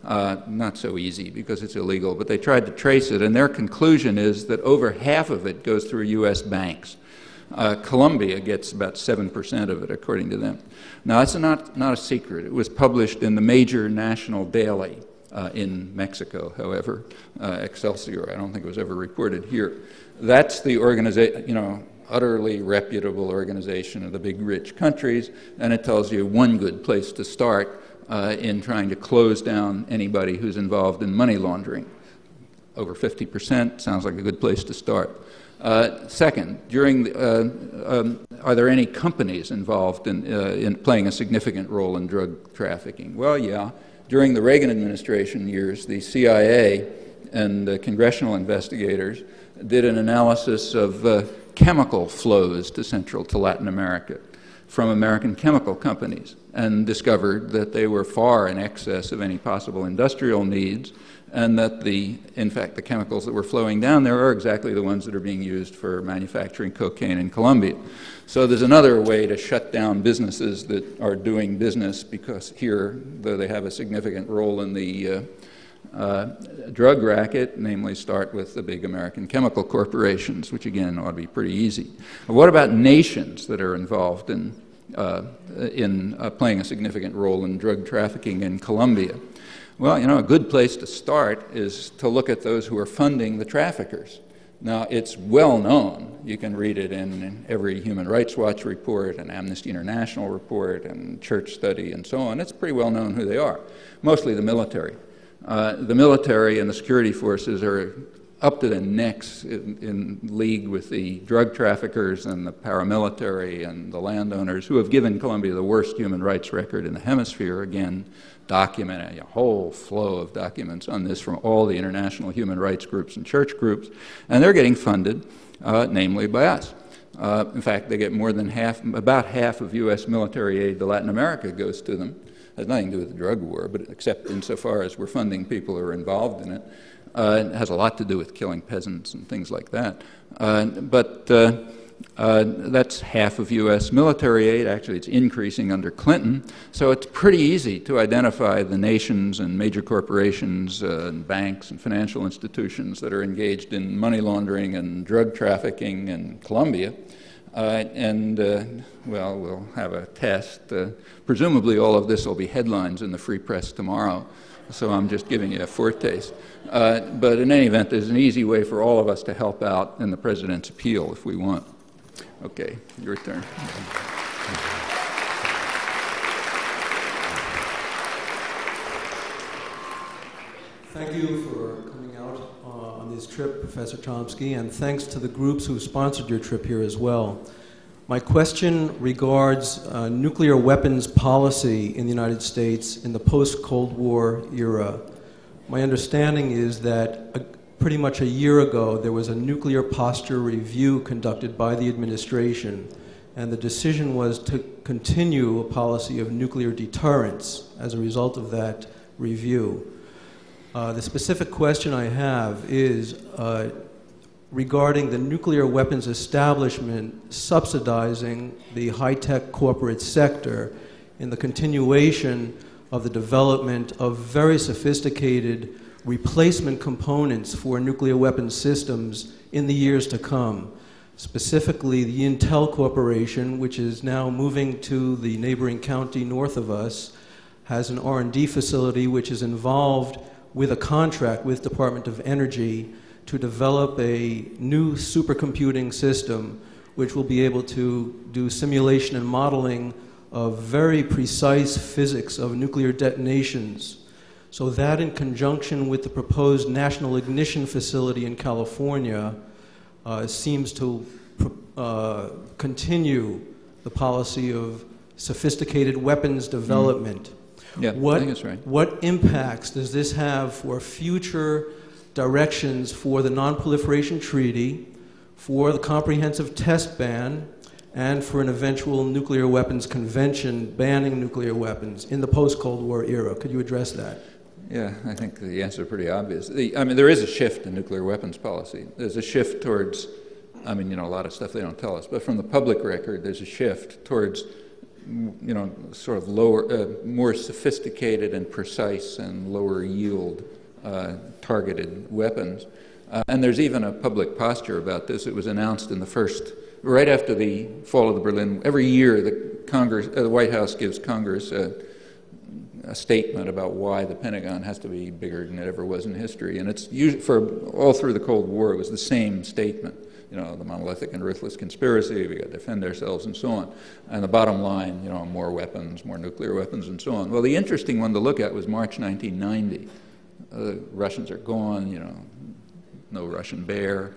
Not so easy because it's illegal, but they tried to trace it, and their conclusion is that over half of it goes through U.S. banks. Colombia gets about 7% of it, according to them. Now, that's not a secret. It was published in the major national daily in Mexico, however, Excelsior. I don't think it was ever reported here. That's the organization, utterly reputable organization of the big rich countries, and it tells you one good place to start in trying to close down anybody who's involved in money laundering. Over 50% sounds like a good place to start. Second, are there any companies involved in playing a significant role in drug trafficking? Well, yeah. During the Reagan administration years, the CIA and congressional investigators did an analysis of chemical flows to Latin America from American chemical companies, and discovered that they were far in excess of any possible industrial needs, and that in fact the chemicals that were flowing down there are exactly the ones that are being used for manufacturing cocaine in Colombia. So there's another way to shut down businesses that are doing business, because here, though they have a significant role in the drug racket, namely start with the big American chemical corporations, which again ought to be pretty easy. But what about nations that are involved in playing a significant role in drug trafficking in Colombia? Well, you know, a good place to start is to look at those who are funding the traffickers. Now, it's well known. You can read it in every Human Rights Watch report, and Amnesty International report, and Church Study, and so on. It's pretty well known who they are, mostly the military. The military and the security forces are up to their necks in league with the drug traffickers and the paramilitary and the landowners who have given Colombia the worst human rights record in the hemisphere, again, documenting a whole flow of documents on this from all the international human rights groups and church groups, and they're getting funded, namely by us. In fact, they get more than about half of U.S. military aid to Latin America goes to them. It has nothing to do with the drug war, but except insofar as we're funding people who are involved in it. It has a lot to do with killing peasants and things like that. That's half of U.S. military aid. Actually, it's increasing under Clinton. So it's pretty easy to identify the nations and major corporations and banks and financial institutions that are engaged in money laundering and drug trafficking in Colombia. Well, we'll have a test. Presumably all of this will be headlines in the Free Press tomorrow, so I'm just giving you a foretaste. But in any event, there's an easy way for all of us to help out in the President's appeal if we want. Okay, your turn. Thank you for coming out on this trip, Professor Chomsky, and thanks to the groups who sponsored your trip here as well. My question regards nuclear weapons policy in the United States in the post-Cold War era. My understanding is that pretty much a year ago there was a nuclear posture review conducted by the administration, and the decision was to continue a policy of nuclear deterrence as a result of that review. The specific question I have is regarding the nuclear weapons establishment subsidizing the high-tech corporate sector in the continuation of the development of very sophisticated replacement components for nuclear weapons systems in the years to come. Specifically, the Intel Corporation, which is now moving to the neighboring county north of us, has an R&D facility which is involved with a contract with Department of Energy to develop a new supercomputing system which will be able to do simulation and modeling of very precise physics of nuclear detonations. So that, in conjunction with the proposed National Ignition Facility in California, seems to continue the policy of sophisticated weapons development. Yeah, I think that's right. What impacts does this have for future directions for the Non-Proliferation Treaty, for the Comprehensive Test Ban, and for an eventual nuclear weapons convention banning nuclear weapons in the post-Cold War era? Could you address that? Yeah, I think the answer is pretty obvious. I mean, there is a shift in nuclear weapons policy. There's a shift towards, I mean, you know, a lot of stuff they don't tell us, but from the public record, there's a shift towards, you know, sort of lower, more sophisticated and precise and lower yield targeted weapons. And there's even a public posture about this. It was announced in the first, right after the fall of the Berlin, every year the White House gives Congress a statement about why the Pentagon has to be bigger than it ever was in history. And it's usually, for all through the Cold War, it was the same statement. You know, the monolithic and ruthless conspiracy, we got to defend ourselves and so on. And the bottom line, you know, more weapons, more nuclear weapons and so on. Well, the interesting one to look at was March 1990. The Russians are gone, you know, no Russian bear.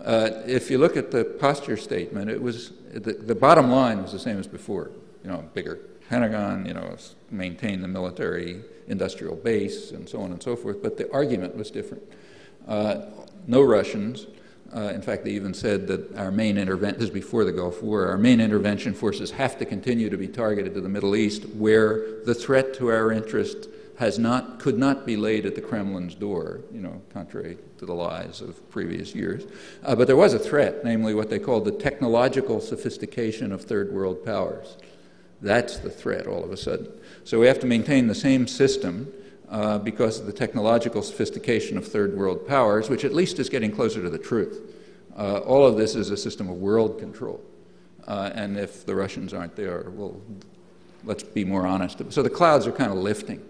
If you look at the posture statement, it was, the bottom line was the same as before. You know, bigger Pentagon, you know, maintain the military industrial base and so on and so forth, but the argument was different. No Russians. In fact, they even said that our main intervention, this is before the Gulf War, our main intervention forces have to continue to be targeted to the Middle East, where the threat to our interest could not be laid at the Kremlin's door, you know, contrary to the lies of previous years. But there was a threat, namely what they called the technological sophistication of third world powers. That's the threat all of a sudden. So we have to maintain the same system because of the technological sophistication of third world powers, which at least is getting closer to the truth. All of this is a system of world control. And if the Russians aren't there, well, let's be more honest. So the clouds are kind of lifting,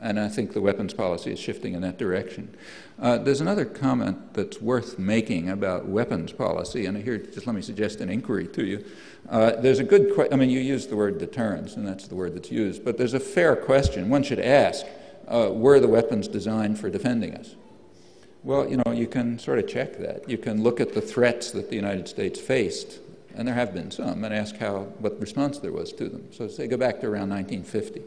and I think the weapons policy is shifting in that direction. There's another comment that's worth making about weapons policy, and here, just let me suggest an inquiry to you. There's a good question. I mean, you used the word deterrence, and that's the word that's used, but there's a fair question. One should ask, were the weapons designed for defending us? Well, you know, you can sort of check that. You can look at the threats that the United States faced, and there have been some, and ask what response there was to them. So say go back to around 1950.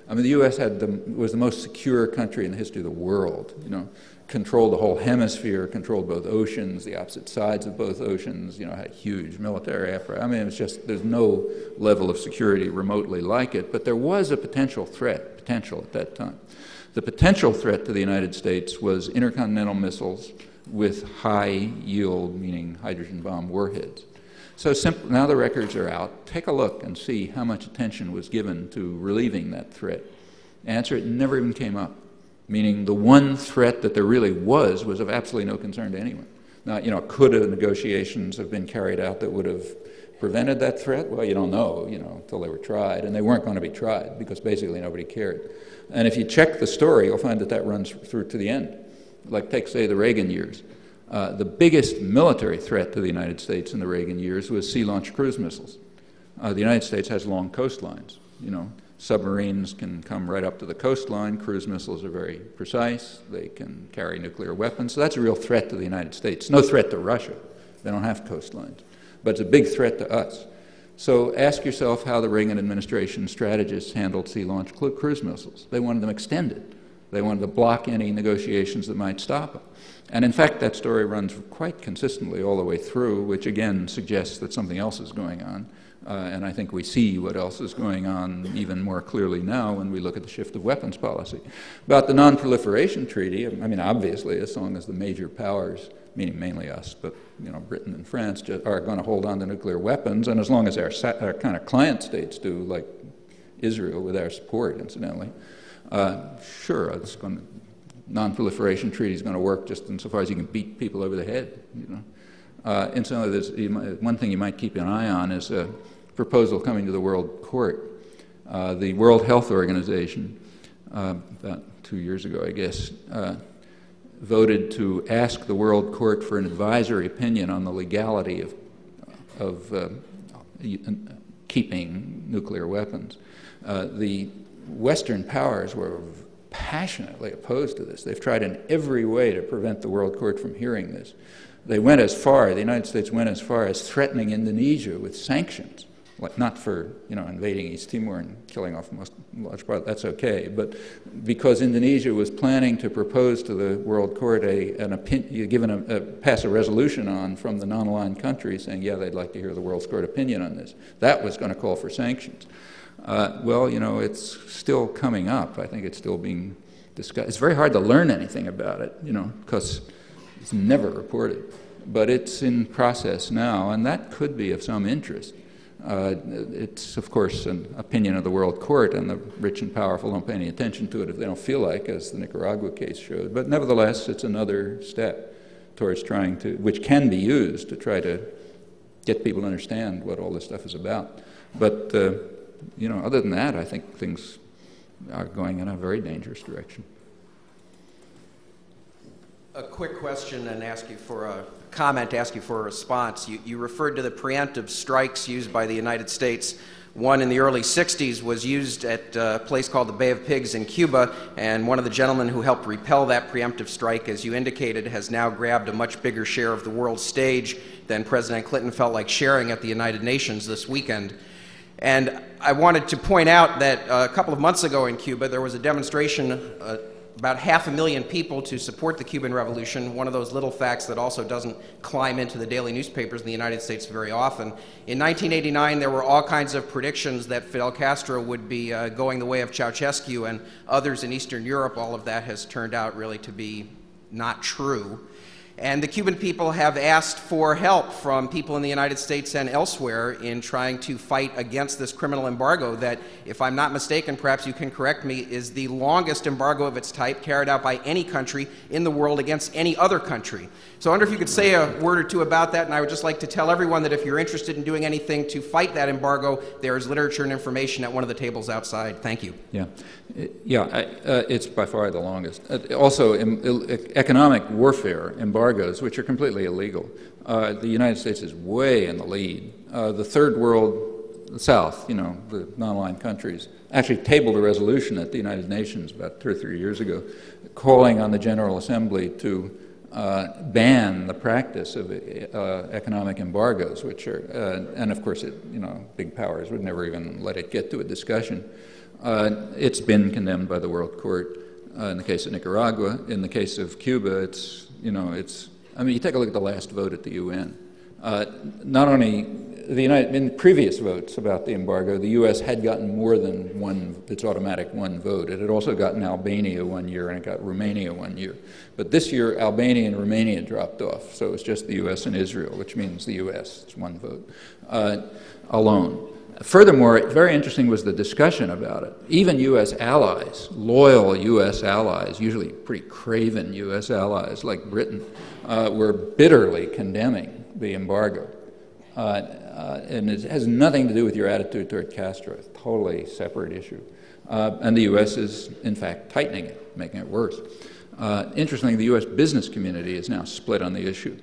I mean, the U.S. was the most secure country in the history of the world. You know, controlled the whole hemisphere, controlled both oceans, the opposite sides of both oceans. You know, had huge military apparatus. I mean, it's just there's no level of security remotely like it. But there was a potential at that time. The potential threat to the United States was intercontinental missiles with high yield, meaning hydrogen bomb warheads. So now the records are out. Take a look and see how much attention was given to relieving that threat. Answer, it never even came up, meaning the one threat that there really was of absolutely no concern to anyone. Now, you know, could negotiations have been carried out that would have prevented that threat? Well, you don't know, you know, until they were tried, and they weren't going to be tried because basically nobody cared. And if you check the story, you'll find that that runs through to the end. Like take, say, the Reagan years. The biggest military threat to the United States in the Reagan years was sea-launched cruise missiles. The United States has long coastlines. You know, submarines can come right up to the coastline. Cruise missiles are very precise. They can carry nuclear weapons. So that's a real threat to the United States. No threat to Russia. They don't have coastlines. But it's a big threat to us. So ask yourself how the Reagan administration strategists handled sea-launched cruise missiles. They wanted them extended. They wanted to block any negotiations that might stop them. And in fact, that story runs quite consistently all the way through, which again suggests that something else is going on. And I think we see what else is going on even more clearly now when we look at the shift of weapons policy. About the Non-Proliferation Treaty, I mean, obviously, as long as the major powers, meaning mainly us, but you know, Britain and France, are going to hold on to nuclear weapons, and as long as our kind of client states do, like Israel with our support, incidentally, sure, it's going to, Non-Proliferation Treaty is going to work just insofar as you can beat people over the head. You know, incidentally, one thing you might keep an eye on is a proposal coming to the World Court. The World Health Organization, about 2 years ago, I guess, voted to ask the World Court for an advisory opinion on the legality of keeping nuclear weapons. The Western powers were passionately opposed to this. They've tried in every way to prevent the World Court from hearing this. They went as far, the United States went as far as threatening Indonesia with sanctions, like not for, you know, invading East Timor and killing off large part, that's okay, but because Indonesia was planning to propose to the World Court pass a resolution on from the non-aligned countries saying, yeah, they'd like to hear the World Court opinion on this. That was going to call for sanctions. Well, you know, it's still coming up. I think it's still being discussed. It's very hard to learn anything about it, you know, because it's never reported. But it's in process now, and that could be of some interest. It's, of course, an opinion of the World Court, and the rich and powerful don't pay any attention to it if they don't feel like, as the Nicaragua case showed. But nevertheless, it's another step towards trying to, which can be used to try to get people to understand what all this stuff is about. But you know, other than that, I think things are going in a very dangerous direction. A quick question and ask you for a comment, ask you for a response. You referred to the preemptive strikes used by the United States. One in the early 60s was used at a place called the Bay of Pigs in Cuba, and one of the gentlemen who helped repel that preemptive strike, as you indicated, has now grabbed a much bigger share of the world stage than President Clinton felt like sharing at the United Nations this weekend. And I wanted to point out that a couple of months ago in Cuba, there was a demonstration, about 500,000 people to support the Cuban Revolution, one of those little facts that also doesn't climb into the daily newspapers in the United States very often. In 1989, there were all kinds of predictions that Fidel Castro would be going the way of Ceausescu and others in Eastern Europe. All of that has turned out really to be not true. And the Cuban people have asked for help from people in the United States and elsewhere in trying to fight against this criminal embargo that, if I'm not mistaken, perhaps you can correct me, is the longest embargo of its type carried out by any country in the world against any other country. So I wonder if you could say a word or two about that, and I would just like to tell everyone that if you're interested in doing anything to fight that embargo, there is literature and information at one of the tables outside. Thank you. Yeah, it's by far the longest. Also, economic warfare embargoes, which are completely illegal. The United States is way in the lead. The third world, the South, you know, the non-aligned countries, actually tabled a resolution at the United Nations about 2 or 3 years ago, calling on the General Assembly to ban the practice of economic embargoes, which are, and of course, big powers would never even let it get to a discussion. It's been condemned by the World Court in the case of Nicaragua. In the case of Cuba, I mean, you take a look at the last vote at the UN. Not only in previous votes about the embargo, the U.S. had gotten more than its automatic one vote. It had also gotten Albania 1 year, and it got Romania 1 year. But this year, Albania and Romania dropped off, so it's just the U.S. and Israel, which means the U.S. It's one vote alone. Furthermore, very interesting was the discussion about it. Even U.S. allies, loyal U.S. allies, usually pretty craven U.S. allies like Britain, were bitterly condemning the embargo. And it has nothing to do with your attitude toward Castro. It's a totally separate issue. And the U.S. is, in fact, tightening it, making it worse. Interestingly, the U.S. business community is now split on the issue,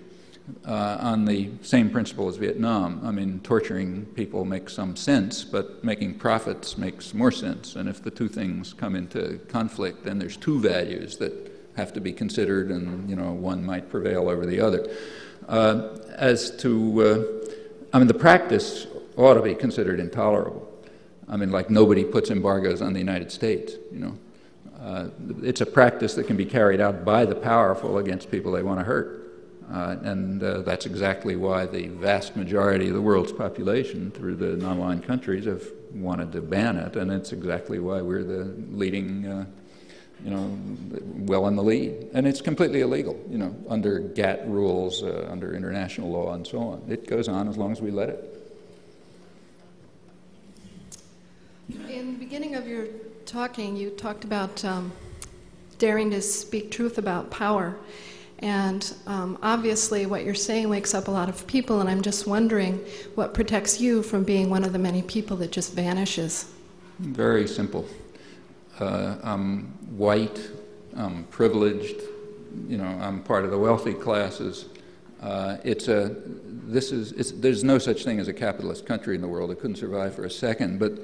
on the same principle as Vietnam. I mean, torturing people makes some sense, but making profits makes more sense. And if the two things come into conflict, then there's two values that have to be considered, and one might prevail over the other. As to the practice ought to be considered intolerable. I mean, like nobody puts embargoes on the United States, It's a practice that can be carried out by the powerful against people they want to hurt. And that's exactly why the vast majority of the world's population, through the non-aligned countries, have wanted to ban it. And it's exactly why we're the leading well in the lead. And it's completely illegal, under GATT rules, under international law, and so on. It goes on as long as we let it. In the beginning of your talking, you talked about daring to speak truth about power. And obviously what you're saying wakes up a lot of people, and I'm just wondering what protects you from being one of the many people that just vanishes. Very simple. I'm white, I'm privileged, I'm part of the wealthy classes. There's no such thing as a capitalist country in the world. It couldn't survive for a second, but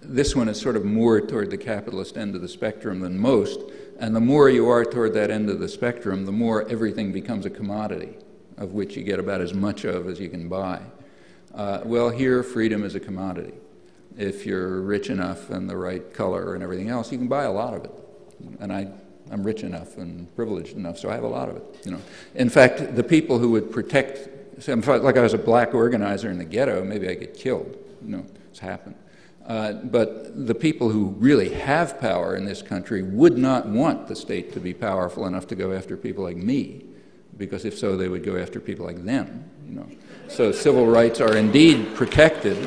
this one is sort of more toward the capitalist end of the spectrum than most, and the more you are toward that end of the spectrum, the more everything becomes a commodity, of which you get about as much of as you can buy. Well, here, freedom is a commodity. If you're rich enough and the right color and everything else, you can buy a lot of it. And I'm rich enough and privileged enough, so I have a lot of it. In fact, the people who would protect, like I was a black organizer in the ghetto, maybe I get killed. It's happened. But the people who really have power in this country would not want the state to be powerful enough to go after people like me, because if so, they would go after people like them. So civil rights are indeed protected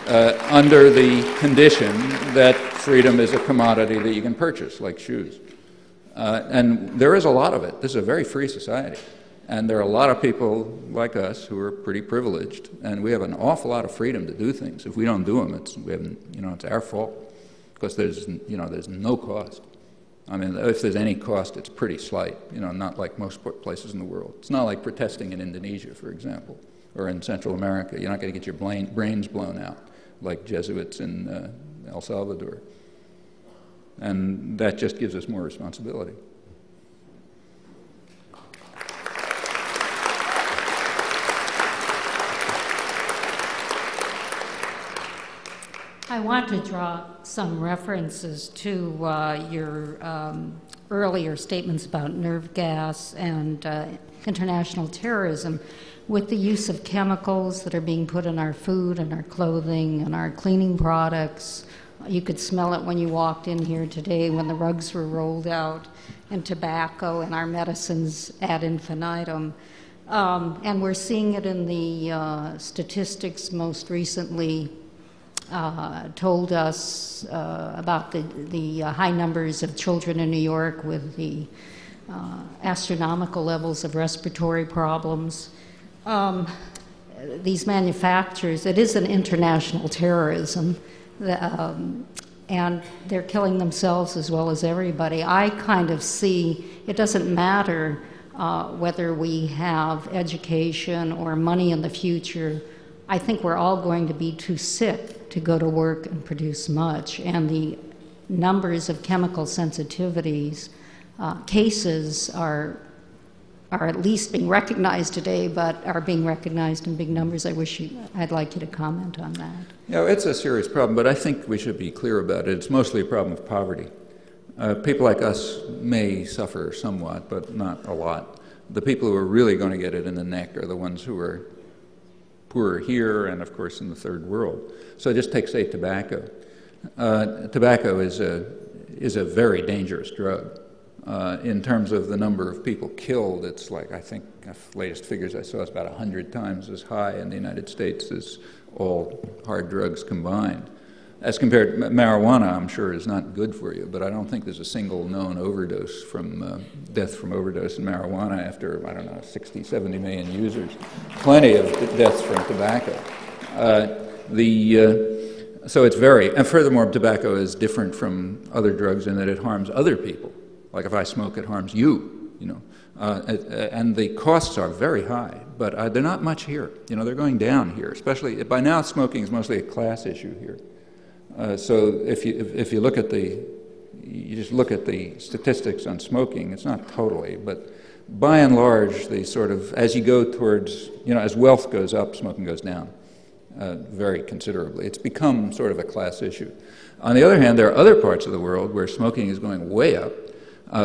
under the condition that freedom is a commodity that you can purchase, like shoes. And there is a lot of it. This is a very free society. And there are a lot of people like us who are pretty privileged, and we have an awful lot of freedom to do things. If we don't do them, it's our fault, because there's no cost. I mean, if there's any cost, it's pretty slight. Not like most places in the world. It's not like protesting in Indonesia, for example, or in Central America. You're not going to get your brains blown out like Jesuits in El Salvador, and that just gives us more responsibility. I want to draw some references to your earlier statements about nerve gas and international terrorism, with the use of chemicals that are being put in our food and our clothing and our cleaning products, You could smell it when you walked in here today when the rugs were rolled out, and tobacco and our medicines ad infinitum. And we're seeing it in the statistics most recently told us about the high numbers of children in New York with the astronomical levels of respiratory problems. These manufacturers, it is an international terrorism, and they're killing themselves as well as everybody. I kind of see it doesn't matter whether we have education or money in the future. I think we're all going to be too sick to go to work and produce much, and the numbers of chemical sensitivities cases are at least being recognized today, but are being recognized in big numbers. I'd like you to comment on that. Yeah, it's a serious problem, but I think we should be clear about it. It's mostly a problem of poverty. People like us may suffer somewhat, but not a lot. The people who are really going to get it in the neck are the ones who are poorer here and, of course, in the third world. So just take, say, tobacco. Tobacco is a very dangerous drug. In terms of the number of people killed, it's like, I think, the latest figures I saw is about 100 times as high in the United States as all hard drugs combined. As compared to marijuana, I'm sure is not good for you, but I don't think there's a single known overdose from death from overdose in marijuana after, I don't know, 60, 70 million users. Plenty of deaths from tobacco. So it's very, and furthermore, tobacco is different from other drugs in that it harms other people. Like if I smoke, it harms you, you know. And the costs are very high, but they're not much here. You know, they're going down here, especially, by now smoking is mostly a class issue here. So if you look at you just look at the statistics on smoking, it's not totally, but by and large, the sort of, as you go towards, you know, as wealth goes up, smoking goes down very considerably. It's become sort of a class issue. On the other hand, there are other parts of the world where smoking is going way up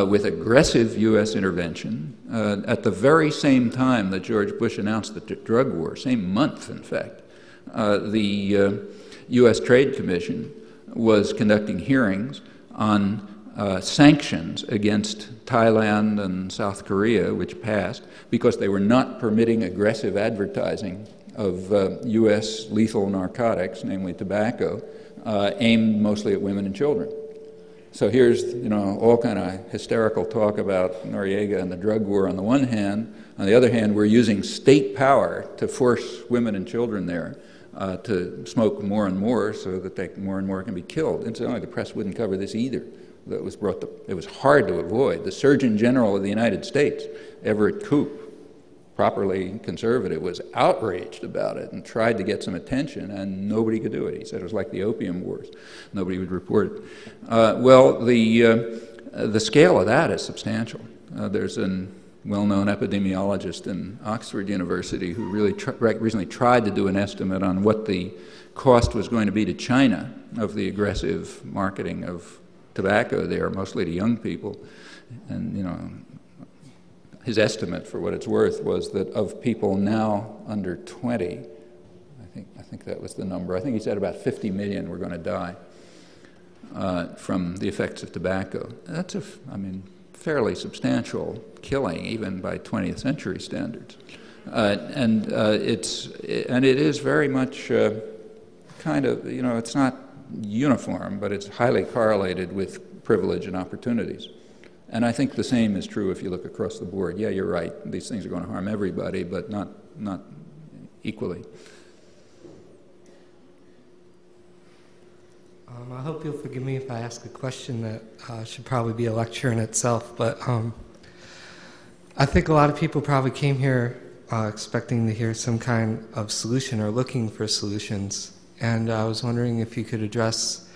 with aggressive U.S. intervention at the very same time that George Bush announced the drug war, same month, in fact. The U.S. Trade Commission was conducting hearings on sanctions against Thailand and South Korea, which passed, because they were not permitting aggressive advertising of U.S. lethal narcotics, namely tobacco, aimed mostly at women and children. So here's, you know, all kind of hysterical talk about Noriega and the drug war on the one hand. On the other hand, we're using state power to force women and children there to smoke more and more so that more and more can be killed. Incidentally, the press wouldn't cover this either. It was hard to avoid. The Surgeon General of the United States, Everett Koop, properly conservative, was outraged about it and tried to get some attention, and nobody could do it. He said it was like the Opium Wars. Nobody would report it. Well, the scale of that is substantial. There's a well-known epidemiologist in Oxford University who really recently tried to do an estimate on what the cost was going to be to China of the aggressive marketing of tobacco there, mostly to young people. And, you know, his estimate, for what it's worth, was that of people now under 20, I think that was the number. I think he said about 50 million were going to die from the effects of tobacco. That's fairly substantial killing, even by 20th century standards. And it is very much kind of, you know, it's not uniform, but it's highly correlated with privilege and opportunities. And I think the same is true if you look across the board. Yeah, you're right. These things are going to harm everybody, but not equally. I hope you'll forgive me if I ask a question that should probably be a lecture in itself, but I think a lot of people probably came here expecting to hear some kind of solution or looking for solutions. And I was wondering if you could address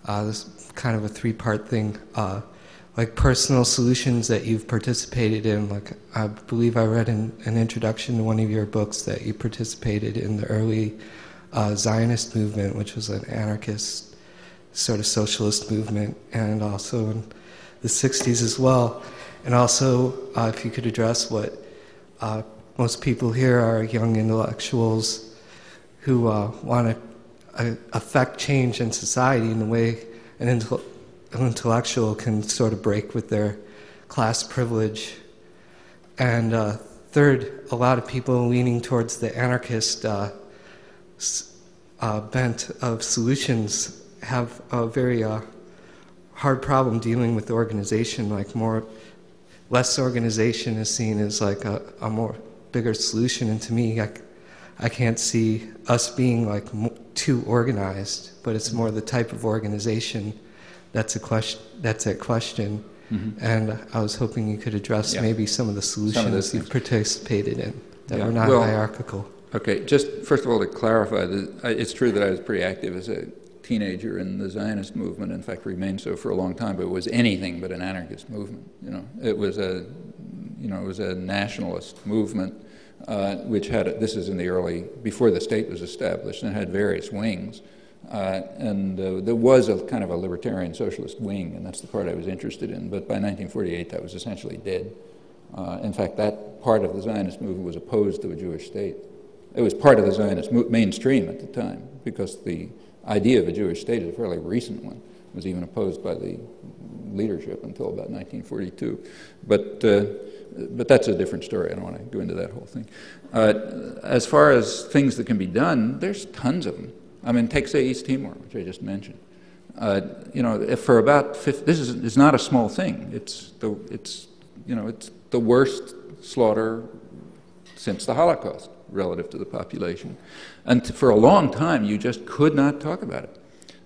this kind of a three-part thing. Like personal solutions that you've participated in. Like I believe I read in an introduction to one of your books that you participated in the early Zionist movement, which was an anarchist sort of socialist movement, and also in the 60s as well. And also, if you could address what most people here are young intellectuals who want affect change in society in the way an intellectual can sort of break with their class privilege. And third, a lot of people leaning towards the anarchist bent of solutions have a very hard problem dealing with the organization. Like less organization is seen as like a more bigger solution. And to me, I can't see us being like too organized, but it's more the type of organization that's at question. Mm-hmm. And I was hoping you could address maybe some of the solutions you've participated in that were not hierarchical. Okay, just first of all to clarify, it's true that I was pretty active as a teenager in the Zionist movement, in fact remained so for a long time, but it was anything but an anarchist movement. It was a nationalist movement which had, this is in the early, before the state was established, and it had various wings. And there was a kind of a libertarian socialist wing, and that's the part I was interested in. But by 1948, that was essentially dead. In fact, that part of the Zionist movement was opposed to a Jewish state. It was part of the Zionist mainstream at the time, because the idea of a Jewish state is a fairly recent one. It was even opposed by the leadership until about 1942. But that's a different story. I don't want to go into that whole thing. As far as things that can be done, there's tons of them. I mean, take, say, East Timor, which I just mentioned. If for about this is not a small thing. It's the worst slaughter since the Holocaust relative to the population, and for a long time you just could not talk about it.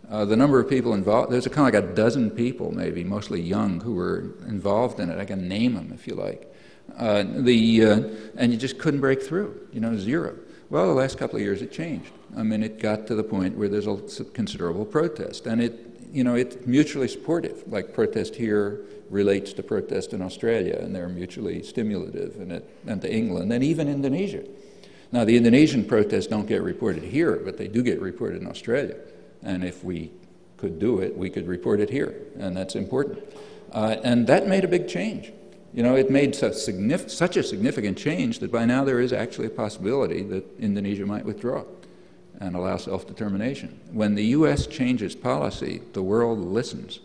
The number of people involved, there's kind of like a dozen people, maybe mostly young, who were involved in it. I can name them if you like. And you just couldn't break through. Zero. Well, the last couple of years it changed. I mean, it got to the point where there's a considerable protest, and it's mutually supportive. Like protest here relates to protest in Australia, and they're mutually stimulative, and to England, and even Indonesia. Now, the Indonesian protests don't get reported here, but they do get reported in Australia. And if we could do it, we could report it here, and that's important. And that made a big change. It made such a significant change that by now there is actually a possibility that Indonesia might withdraw and allow self-determination. When the U.S. changes policy, the world listens,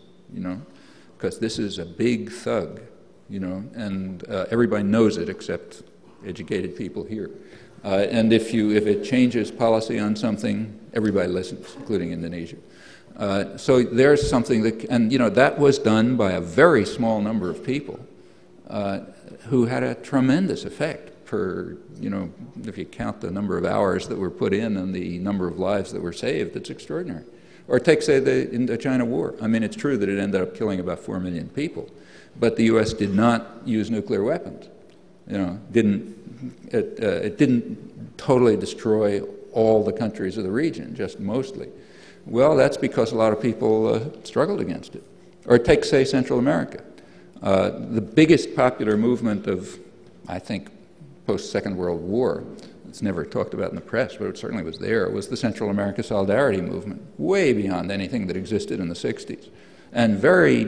because this is a big thug, and everybody knows it except educated people here. And if it changes policy on something, everybody listens, including Indonesia. So there's something that was done by a very small number of people who had a tremendous effect per, if you count the number of hours that were put in and the number of lives that were saved, it's extraordinary. Or take, say, the Indochina War. I mean, it's true that it ended up killing about 4 million people, but the U.S. did not use nuclear weapons. It didn't totally destroy all the countries of the region, just mostly. Well, that's because a lot of people struggled against it. Or take, say, Central America. The biggest popular movement of, I think, post-Second World War, it's never talked about in the press, but it certainly was there, was the Central America Solidarity movement, way beyond anything that existed in the 60s. And very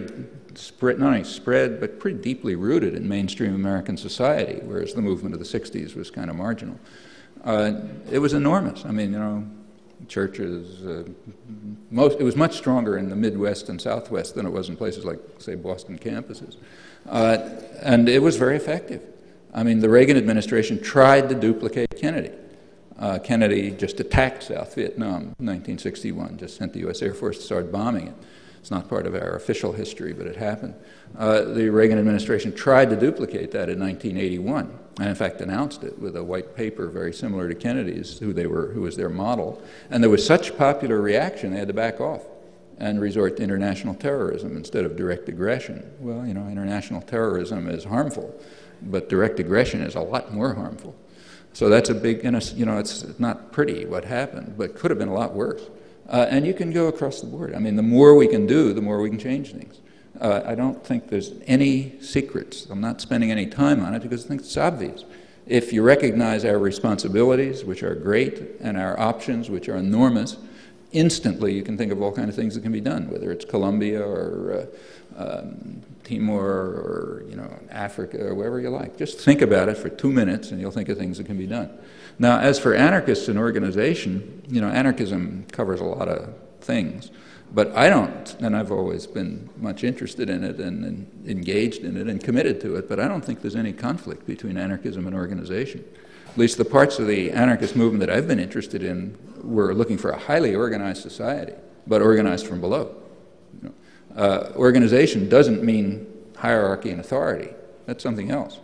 not only spread, but pretty deeply rooted in mainstream American society, whereas the movement of the 60s was kind of marginal. It was enormous. I mean, churches, it was much stronger in the Midwest and Southwest than it was in places like, say, Boston campuses. And it was very effective. I mean, the Reagan administration tried to duplicate Kennedy. Kennedy just attacked South Vietnam in 1961, just sent the U.S. Air Force to start bombing it. It's not part of our official history, but it happened. The Reagan administration tried to duplicate that in 1981, and in fact announced it with a white paper very similar to Kennedy's, who was their model. And there was such popular reaction, they had to back off and resort to international terrorism instead of direct aggression. Well, international terrorism is harmful, but direct aggression is a lot more harmful. So that's a big, it's not pretty what happened, but could have been a lot worse. And you can go across the board. I mean, the more we can do, the more we can change things. I don't think there's any secrets. I'm not spending any time on it because I think it's obvious. If you recognize our responsibilities, which are great, and our options, which are enormous, instantly you can think of all kinds of things that can be done, whether it's Colombia or Timor or Africa or wherever you like. Just think about it for 2 minutes and you'll think of things that can be done. Now, as for anarchists and organization, anarchism covers a lot of things, but I don't, and I've always been much interested in it and engaged in it and committed to it, but I don't think there's any conflict between anarchism and organization. At least the parts of the anarchist movement that I've been interested in were looking for a highly organized society, but organized from below. Organization doesn't mean hierarchy and authority. That's something else.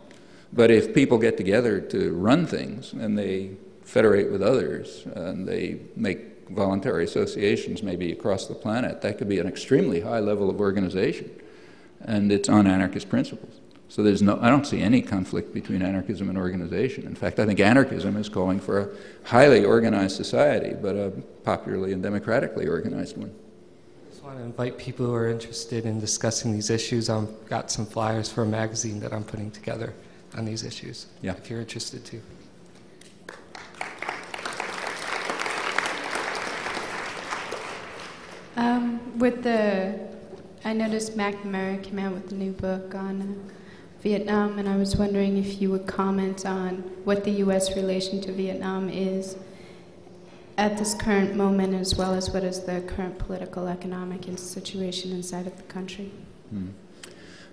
But if people get together to run things and they federate with others and they make voluntary associations maybe across the planet, that could be an extremely high level of organization. And it's on anarchist principles. So I don't see any conflict between anarchism and organization. In fact, I think anarchism is calling for a highly organized society, but a popularly and democratically organized one. I just want to invite people who are interested in discussing these issues. I've got some flyers for a magazine that I'm putting together on these issues, if you're interested too. I noticed McNamara came out with a new book on Vietnam, and I was wondering if you would comment on what the U.S. relation to Vietnam is at this current moment, as well as what is the current political, economic situation inside of the country.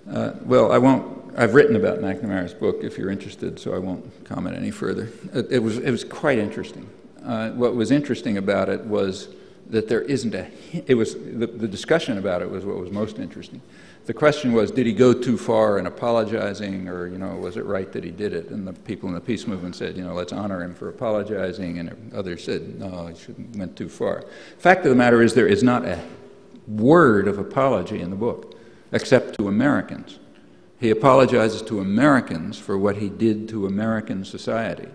Well, I won't. I've written about McNamara's book if you're interested, so I won't comment any further. It was quite interesting. What was interesting about it was that there isn't the discussion about it was what was most interesting. The question was, did he go too far in apologizing, or was it right that he did it? And the people in the peace movement said, let's honor him for apologizing, and others said, no, he went too far. Fact of the matter is, there is not a word of apology in the book, except to Americans. He apologizes to Americans for what he did to American society.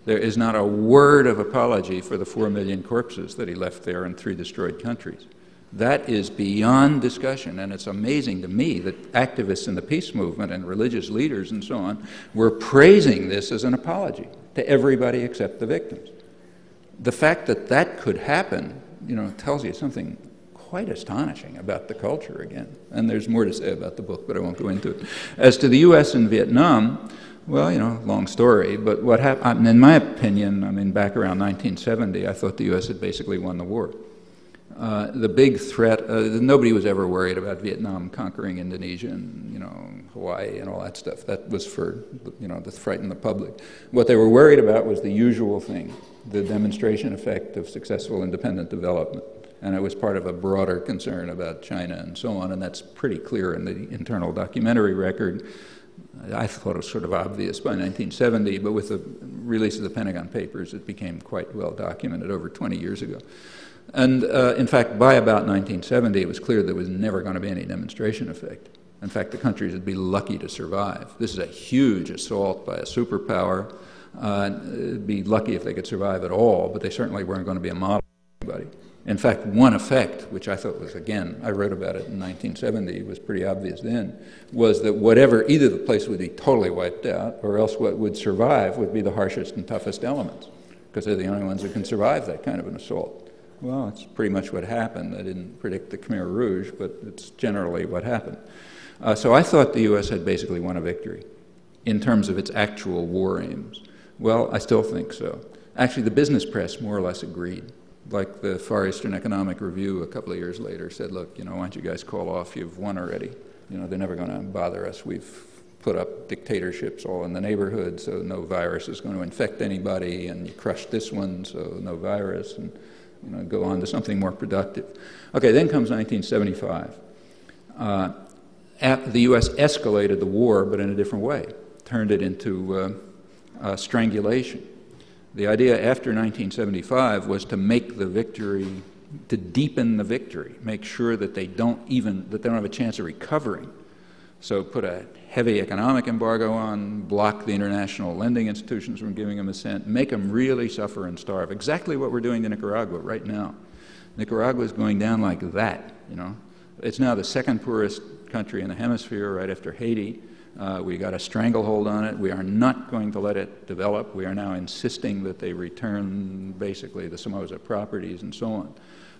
There is not a word of apology for the 4 million corpses that he left there in 3 destroyed countries. That is beyond discussion, and it's amazing to me that activists in the peace movement and religious leaders and so on were praising this as an apology to everybody except the victims. The fact that that could happen, tells you something quite astonishing about the culture again. And there's more to say about the book, but I won't go into it. As to the U.S. and Vietnam, well, long story, but what happened, in my opinion, back around 1970, I thought the U.S. had basically won the war. The big threat, nobody was ever worried about Vietnam conquering Indonesia and, Hawaii and all that stuff. That was for, to frighten the public. What they were worried about was the usual thing, the demonstration effect of successful independent development. And it was part of a broader concern about China and so on, and that's pretty clear in the internal documentary record. I thought it was sort of obvious by 1970, but with the release of the Pentagon Papers, it became quite well documented over 20 years ago. And in fact, by about 1970, it was clear there was never going to be any demonstration effect. In fact, the countries would be lucky to survive. This is a huge assault by a superpower. It'd be lucky if they could survive at all, but they certainly weren't going to be a model for anybody. In fact, one effect, which I thought was, again, I wrote about it in 1970, was pretty obvious then, was that either the place would be totally wiped out, or else what would survive would be the harshest and toughest elements, because they're the only ones that can survive that kind of an assault. Well, that's pretty much what happened. I didn't predict the Khmer Rouge, but it's generally what happened. So I thought the U.S. had basically won a victory in terms of its actual war aims. Well, I still think so. Actually, the business press more or less agreed. Like the Far Eastern Economic Review a couple of years later said, look, why don't you guys call off? You've won already. They're never going to bother us. We've put up dictatorships all in the neighborhood, so no virus is going to infect anybody, and you crushed this one, so no virus, and go on to something more productive. Okay, then comes 1975. The U.S. escalated the war, but in a different way, turned it into strangulation. The idea after 1975 was to make the victory, to deepen the victory, make sure that they don't have a chance of recovering. So put a heavy economic embargo on, block the international lending institutions from giving them assent, make them really suffer and starve. Exactly what we're doing to Nicaragua right now. Nicaragua is going down like that, It's now the second poorest country in the hemisphere, right after Haiti. We got a stranglehold on it. We are not going to let it develop. We are now insisting that they return basically the Somoza properties and so on.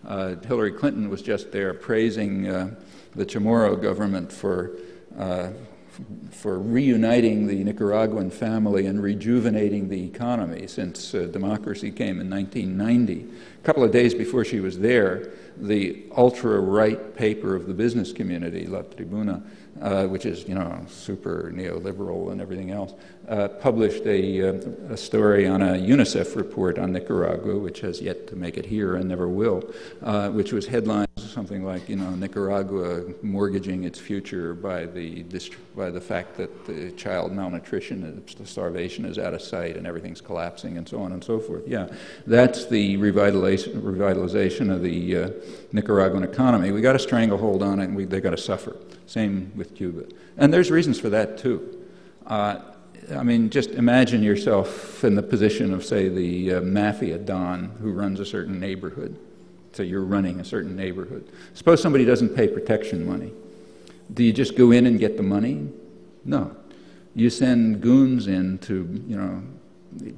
Hillary Clinton was just there praising the Chamorro government for reuniting the Nicaraguan family and rejuvenating the economy since democracy came in 1990. A couple of days before she was there, the ultra-right paper of the business community, La Tribuna, which is, super neoliberal and everything else, published a story on a UNICEF report on Nicaragua, which has yet to make it here and never will, which was headlined something like, Nicaragua mortgaging its future by the fact that the child malnutrition, the starvation is out of sight and everything's collapsing and so on and so forth. Yeah, that's the revitalization of the Nicaraguan economy. We got a stranglehold on it, and they got to suffer. Same with Cuba. And there's reasons for that, too. Just imagine yourself in the position of, say, the mafia don who runs a certain neighborhood. So you're running a certain neighborhood. Suppose somebody doesn't pay protection money. Do you just go in and get the money? No. You send goons in to,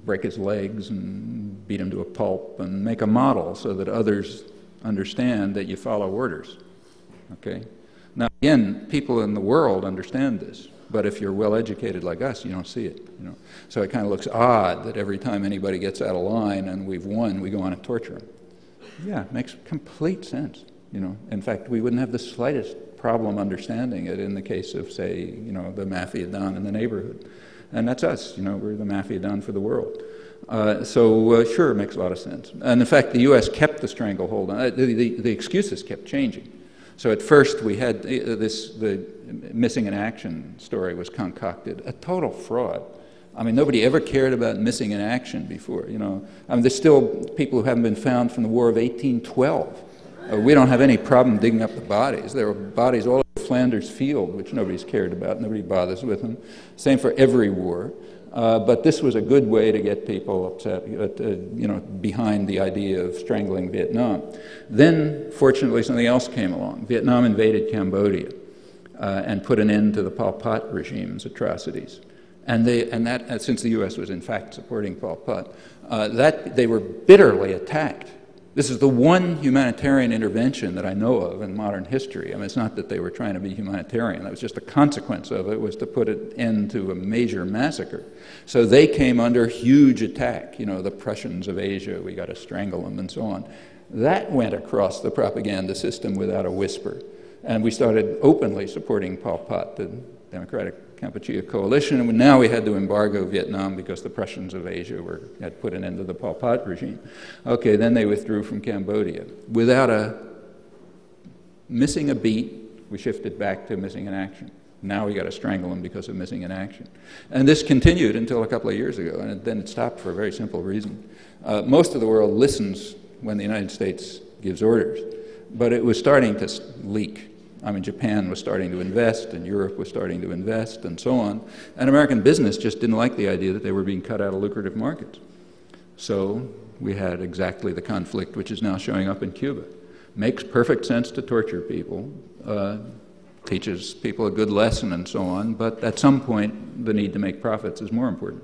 break his legs and beat him to a pulp and make a model so that others understand that you follow orders. Okay? Now, again, people in the world understand this, but if you're well educated like us, you don't see it. So it kind of looks odd that every time anybody gets out of line and we've won, we go on and torture them. Yeah, it makes complete sense. In fact, we wouldn't have the slightest problem understanding it in the case of, say, the mafia don in the neighborhood, and that's us. We're the mafia don for the world. Sure, it makes a lot of sense. And in fact, the U.S. kept the stranglehold on it. The excuses kept changing. So at first we had the missing in action story was concocted, a total fraud. Nobody ever cared about missing in action before, there's still people who haven't been found from the War of 1812. We don't have any problem digging up the bodies. There are bodies all over Flanders Field, which nobody's cared about. Nobody bothers with them. Same for every war. But this was a good way to get people upset, behind the idea of strangling Vietnam. Then, fortunately, something else came along. Vietnam invaded Cambodia and put an end to the Pol Pot regime's atrocities. And since the U.S. was in fact supporting Pol Pot, they were bitterly attacked. This is the one humanitarian intervention that I know of in modern history. It's not that they were trying to be humanitarian. That was just a consequence of it, was to put an end to a major massacre. So they came under huge attack. The Prussians of Asia, we got to strangle them and so on. That went across the propaganda system without a whisper. And we started openly supporting Pol Pot, the Democratic Kampuchea Coalition, and now we had to embargo Vietnam because the Prussians of Asia had put an end to the Pol Pot regime. Okay, then they withdrew from Cambodia. Without missing a beat, we shifted back to missing in action. Now we got to strangle them because of missing in action. And this continued until a couple of years ago, and then it stopped for a very simple reason. Most of the world listens when the United States gives orders, but it was starting to leak. Japan was starting to invest, and Europe was starting to invest, and so on. And American business just didn't like the idea that they were being cut out of lucrative markets. So we had exactly the conflict which is now showing up in Cuba. Makes perfect sense to torture people, teaches people a good lesson and so on, but at some point the need to make profits is more important.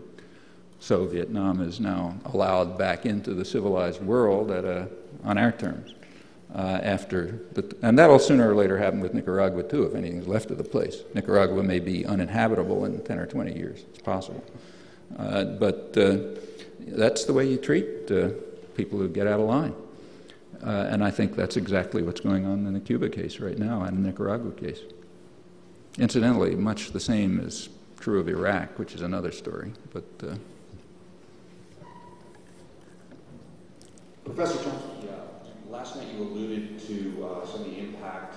So Vietnam is now allowed back into the civilized world on our terms. And that'll sooner or later happen with Nicaragua too, if anything's left of the place. Nicaragua may be uninhabitable in 10 or 20 years. It's possible. But that's the way you treat people who get out of line. And I think that's exactly what's going on in the Cuba case right now and the Nicaragua case. Incidentally, much the same is true of Iraq, which is another story. But Professor Chomsky, last night you alluded to some of the impact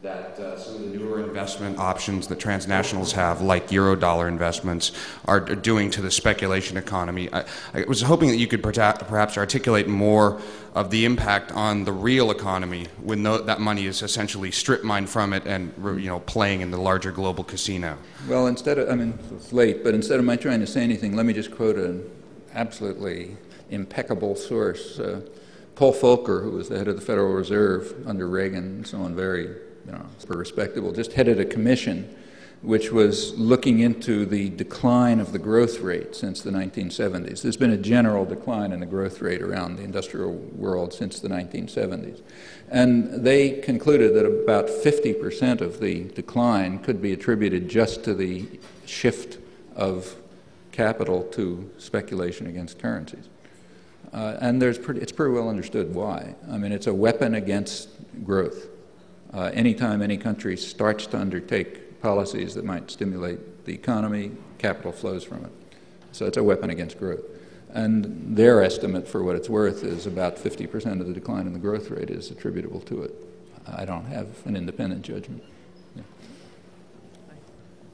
that some of the newer investment options that transnationals have, like Eurodollar investments, are doing to the speculation economy. I was hoping that you could perhaps articulate more of the impact on the real economy when that money is essentially strip mined from it and playing in the larger global casino. Well, it's late, but instead of my trying to say anything, let me just quote an absolutely impeccable source. Paul Volcker, who was the head of the Federal Reserve under Reagan and so on, very super respectable, just headed a commission which was looking into the decline of the growth rate since the 1970s. There's been a general decline in the growth rate around the industrial world since the 1970s. And they concluded that about 50% of the decline could be attributed just to the shift of capital to speculation against currencies. And it's pretty well understood why. I mean, it's a weapon against growth. Anytime any country starts to undertake policies that might stimulate the economy, capital flows from it. So it's a weapon against growth. And their estimate, for what it's worth, is about 50% of the decline in the growth rate is attributable to it. I don't have an independent judgment.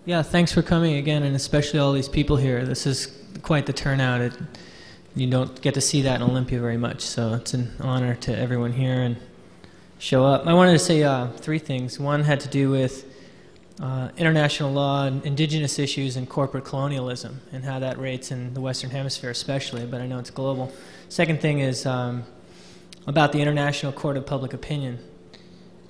Yeah, thanks for coming again, and especially all these people here. This is quite the turnout. You don't get to see that in Olympia very much, so it's an honor to everyone here and show up. I wanted to say three things. One had to do with international law, and indigenous issues, and corporate colonialism, and how that rates in the Western Hemisphere especially, but I know it's global. Second thing is about the International Court of Public Opinion.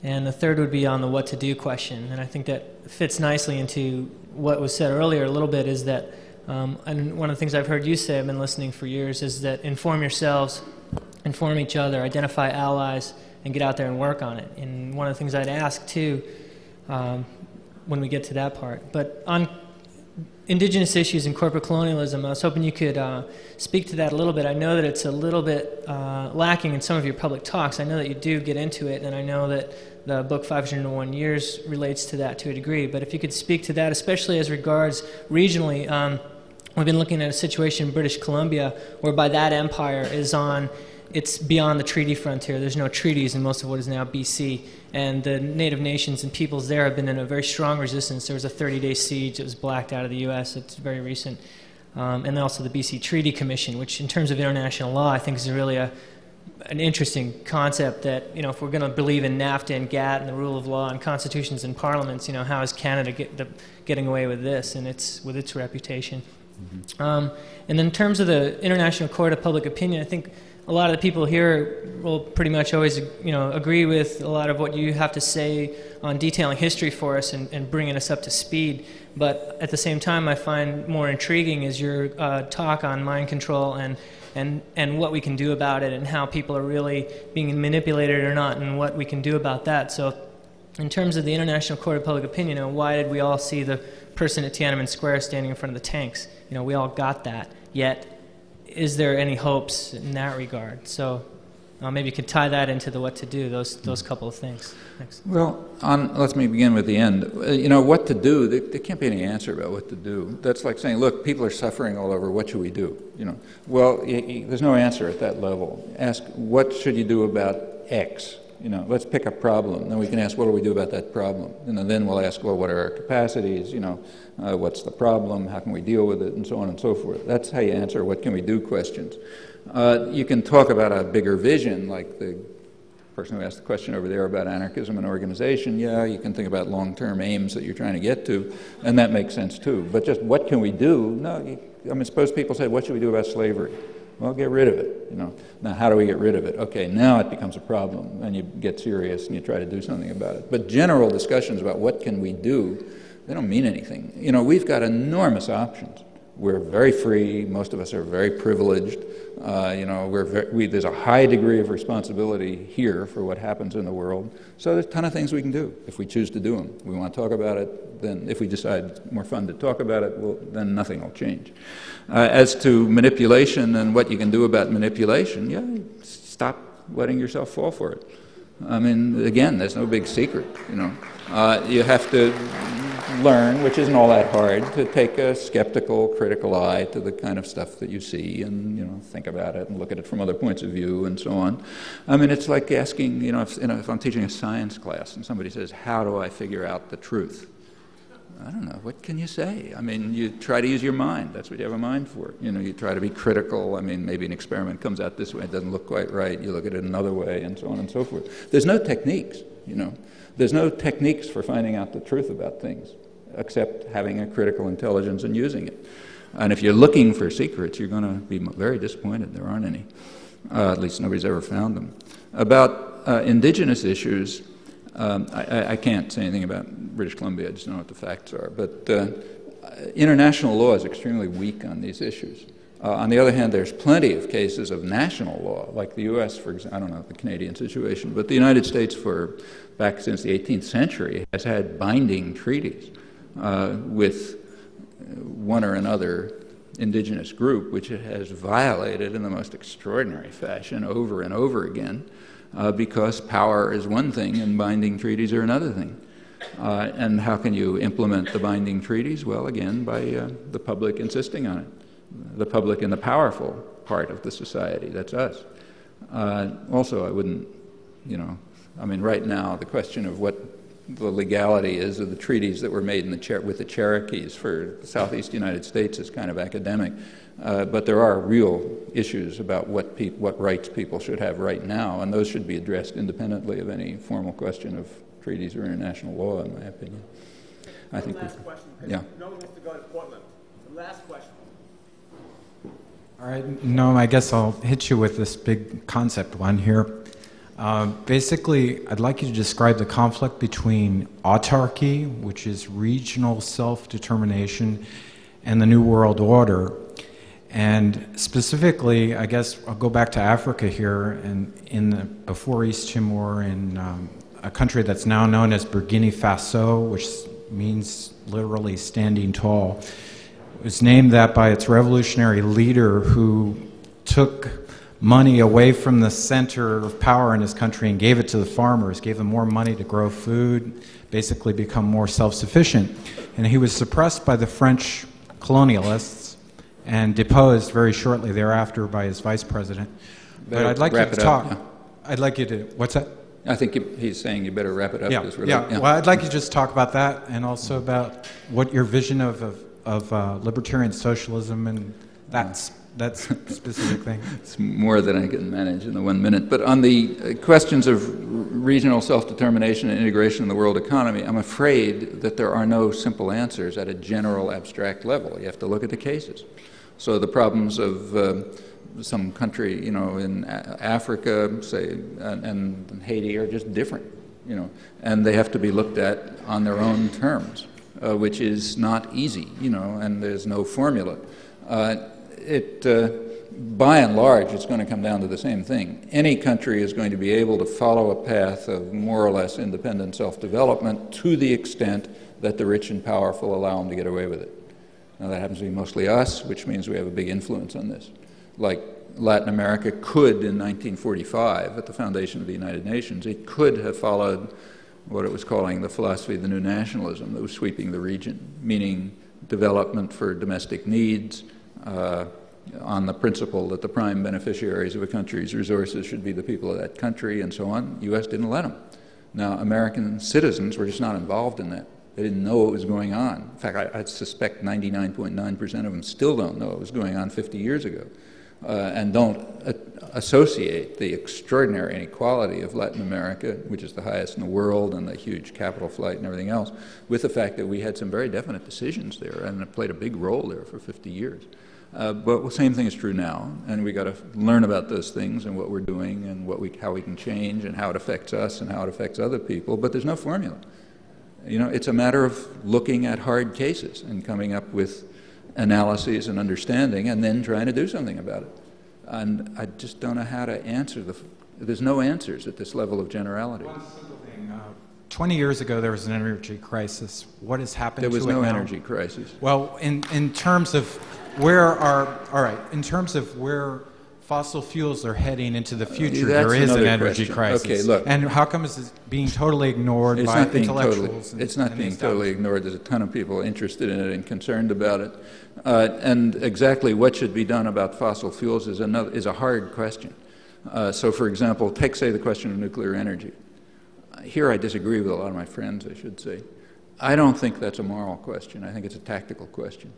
And the third would be on the what to do question. And I think that fits nicely into what was said earlier a little bit, is that, and one of the things I've heard you say, I've been listening for years, is that inform yourselves, inform each other, identify allies, and get out there and work on it. And one of the things I'd ask, too, when we get to that part. But on indigenous issues and corporate colonialism, I was hoping you could speak to that a little bit. I know that it's a little bit lacking in some of your public talks. I know that you do get into it, and I know that the book 501 Years relates to that to a degree. But if you could speak to that, especially as regards regionally, we've been looking at a situation in British Columbia whereby that empire is on, it's beyond the treaty frontier. There's no treaties in most of what is now BC. And the Native nations and peoples there have been in a very strong resistance. There was a 30-day siege that was blacked out of the U.S. It's very recent. And then also the BC Treaty Commission, which in terms of international law, I think is really an interesting concept that, you know, if we're going to believe in NAFTA and GATT and the rule of law and constitutions and parliaments, you know, how is Canada getting away with this and with its reputation? Mm-hmm. And then in terms of the International Court of Public Opinion, I think a lot of the people here will pretty much always, you know, agree with a lot of what you have to say on detailing history for us and bringing us up to speed. But at the same time, I find more intriguing is your talk on mind control and what we can do about it and how people are really being manipulated or not and what we can do about that. So in terms of the International Court of Public Opinion, you know, why did we all see the person at Tiananmen Square standing in front of the tanks? You know, we all got that. Yet, is there any hopes in that regard? So maybe you could tie that into the what to do, those couple of things. Thanks. Well, let me begin with the end. You know, what to do, there can't be any answer about what to do. That's like saying, look, people are suffering all over, what should we do? You know, well, there's no answer at that level. Ask, what should you do about X? You know, let's pick a problem. Then we can ask, what do we do about that problem? And then we'll ask, well, what are our capacities? You know, what's the problem? How can we deal with it? And so on and so forth. That's how you answer what can we do questions. You can talk about a bigger vision, like the person who asked the question over there about anarchism and organization. Yeah, you can think about long-term aims that you're trying to get to, and that makes sense too. But just what can we do? No, I mean, suppose people say, what should we do about slavery? Well, get rid of it, you know. Now, how do we get rid of it? Okay, now it becomes a problem, and you get serious and you try to do something about it. But general discussions about what can we do, they don't mean anything. You know, we've got enormous options. We're very free. Most of us are very privileged. You know, there's a high degree of responsibility here for what happens in the world. So there's a ton of things we can do if we choose to do them. We want to talk about it, then if we decide it's more fun to talk about it, well, then nothing will change. As to manipulation and what you can do about manipulation, yeah, stop letting yourself fall for it. I mean, again, there's no big secret, you know. You have to learn, which isn't all that hard, to take a skeptical, critical eye to the kind of stuff that you see and, you know, think about it and look at it from other points of view and so on. I mean, it's like asking, you know, if I'm teaching a science class and somebody says, how do I figure out the truth? I don't know, what can you say? I mean, you try to use your mind. That's what you have a mind for. You know, you try to be critical. I mean, maybe an experiment comes out this way, it doesn't look quite right. You look at it another way and so on and so forth. There's no techniques, you know. There's no techniques for finding out the truth about things, except having a critical intelligence and using it. And if you're looking for secrets, you're going to be very disappointed. There aren't any. At least nobody's ever found them. About indigenous issues, I can't say anything about British Columbia, I just don't know what the facts are. But international law is extremely weak on these issues. On the other hand, there's plenty of cases of national law, like the U.S., for example. I don't know the Canadian situation, but the United States, back since the 18th century, has had binding treaties with one or another indigenous group, which it has violated in the most extraordinary fashion over and over again, because power is one thing and binding treaties are another thing. And how can you implement the binding treaties? Well, again, by the public insisting on it. The public and the powerful part of the society, that's us. Also, I wouldn't, right now, the question of what the legality is of the treaties that were made with the Cherokees for the southeast United States is kind of academic. But there are real issues about what rights people should have right now, and those should be addressed independently of any formal question of treaties or international law, in my opinion. I think last question. Yeah. No one wants to go to Portland. The last question. All right, Noam, I guess I'll hit you with this big concept one here. Basically, I'd like you to describe the conflict between autarky, which is regional self-determination, and the New World Order. And specifically, I guess I'll go back to Africa here, and before East Timor, in a country that's now known as Burkina Faso, which means literally standing tall. It was named that by its revolutionary leader who took money away from the center of power in his country and gave it to the farmers, gave them more money to grow food, basically become more self-sufficient. And he was suppressed by the French colonialists and deposed very shortly thereafter by his vice president. But I'd like you to talk. Yeah. I'd like you to, what's that? I think he's saying you better wrap it up. Yeah, well, I'd like you to just talk about that and also about what your vision of libertarian socialism and that specific thing. It's more than I can manage in the 1 minute. But on the questions of regional self-determination and integration in the world economy, I'm afraid that there are no simple answers at a general abstract level. You have to look at the cases. So the problems of some country, in Africa, say, and Haiti are just different, and they have to be looked at on their own terms. Which is not easy, and there's no formula. By and large, it's going to come down to the same thing. Any country is going to be able to follow a path of more or less independent self-development to the extent that the rich and powerful allow them to get away with it. Now, that happens to be mostly us, which means we have a big influence on this. Like Latin America could, in 1945, at the foundation of the United Nations, it could have followed what it was calling the philosophy of the new nationalism that was sweeping the region, meaning development for domestic needs on the principle that the prime beneficiaries of a country's resources should be the people of that country and so on. The U.S. didn't let them. Now, American citizens were just not involved in that. They didn't know what was going on. In fact, I suspect 99.9% of them still don't know what was going on 50 years ago and don't associate the extraordinary inequality of Latin America, which is the highest in the world, and the huge capital flight and everything else, with the fact that we had some very definite decisions there, and it played a big role there for 50 years. But the same thing is true now, and we got to learn about those things and what we're doing and how we can change and how it affects us and how it affects other people, but there's no formula. It's a matter of looking at hard cases and coming up with analyses and understanding and then trying to do something about it. And I just don't know how to answer there's no answers at this level of generality. One simple thing. 20 years ago, there was an energy crisis. What has happened to it now? There was no energy crisis. Well, in terms of in terms of where fossil fuels are heading into the future, there is an energy crisis. Okay, look. And how come is it being totally ignored by intellectuals? It's not being totally ignored. There's a ton of people interested in it and concerned about it. And exactly what should be done about fossil fuels is a hard question. So, for example, take, say, the question of nuclear energy. Here I disagree with a lot of my friends, I should say. I don't think that's a moral question. I think it's a technical question,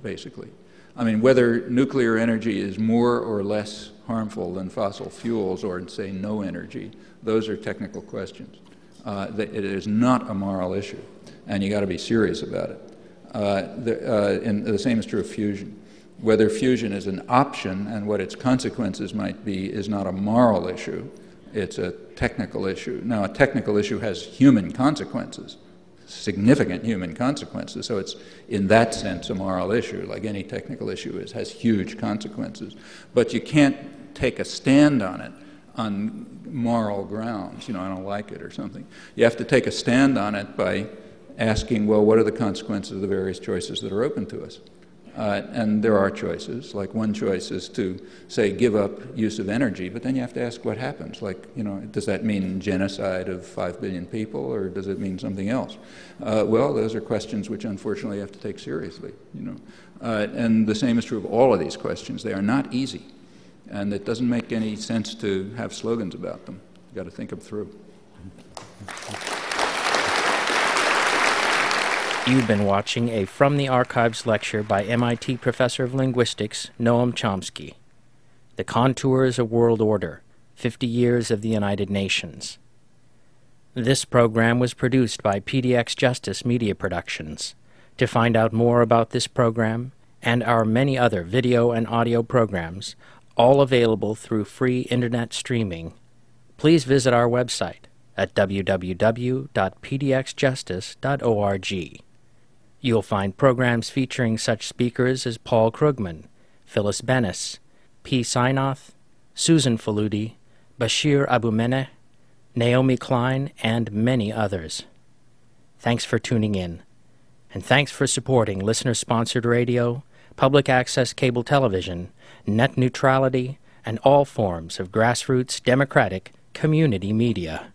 basically. I mean, whether nuclear energy is more or less harmful than fossil fuels or, say, no energy, those are technical questions. It is not a moral issue, and you got to be serious about it. And the same is true of fusion. Whether fusion is an option and what its consequences might be is not a moral issue, It's a technical issue. Now, a technical issue has human consequences, significant human consequences, so it's in that sense a moral issue, like any technical issue is, has huge consequences. But you can't take a stand on it on moral grounds, I don't like it or something. You have to take a stand on it by asking, well, what are the consequences of the various choices that are open to us? And there are choices, like one choice is to, say, give up use of energy, but then you have to ask what happens. Like, does that mean genocide of 5 billion people, or does it mean something else? Well, those are questions which unfortunately you have to take seriously, and the same is true of all of these questions. They are not easy, and it doesn't make any sense to have slogans about them. You've got to think them through. You've been watching a From the Archives lecture by MIT Professor of Linguistics, Noam Chomsky. The Contours of World Order, 50 Years of the United Nations. This program was produced by PDX Justice Media Productions. To find out more about this program and our many other video and audio programs, all available through free internet streaming, please visit our website at www.pdxjustice.org. You'll find programs featuring such speakers as Paul Krugman, Phyllis Bennis, P. Sainoth, Susan Faludi, Bashir Abumeneh, Naomi Klein, and many others. Thanks for tuning in, and thanks for supporting listener-sponsored radio, public access cable television, net neutrality, and all forms of grassroots democratic community media.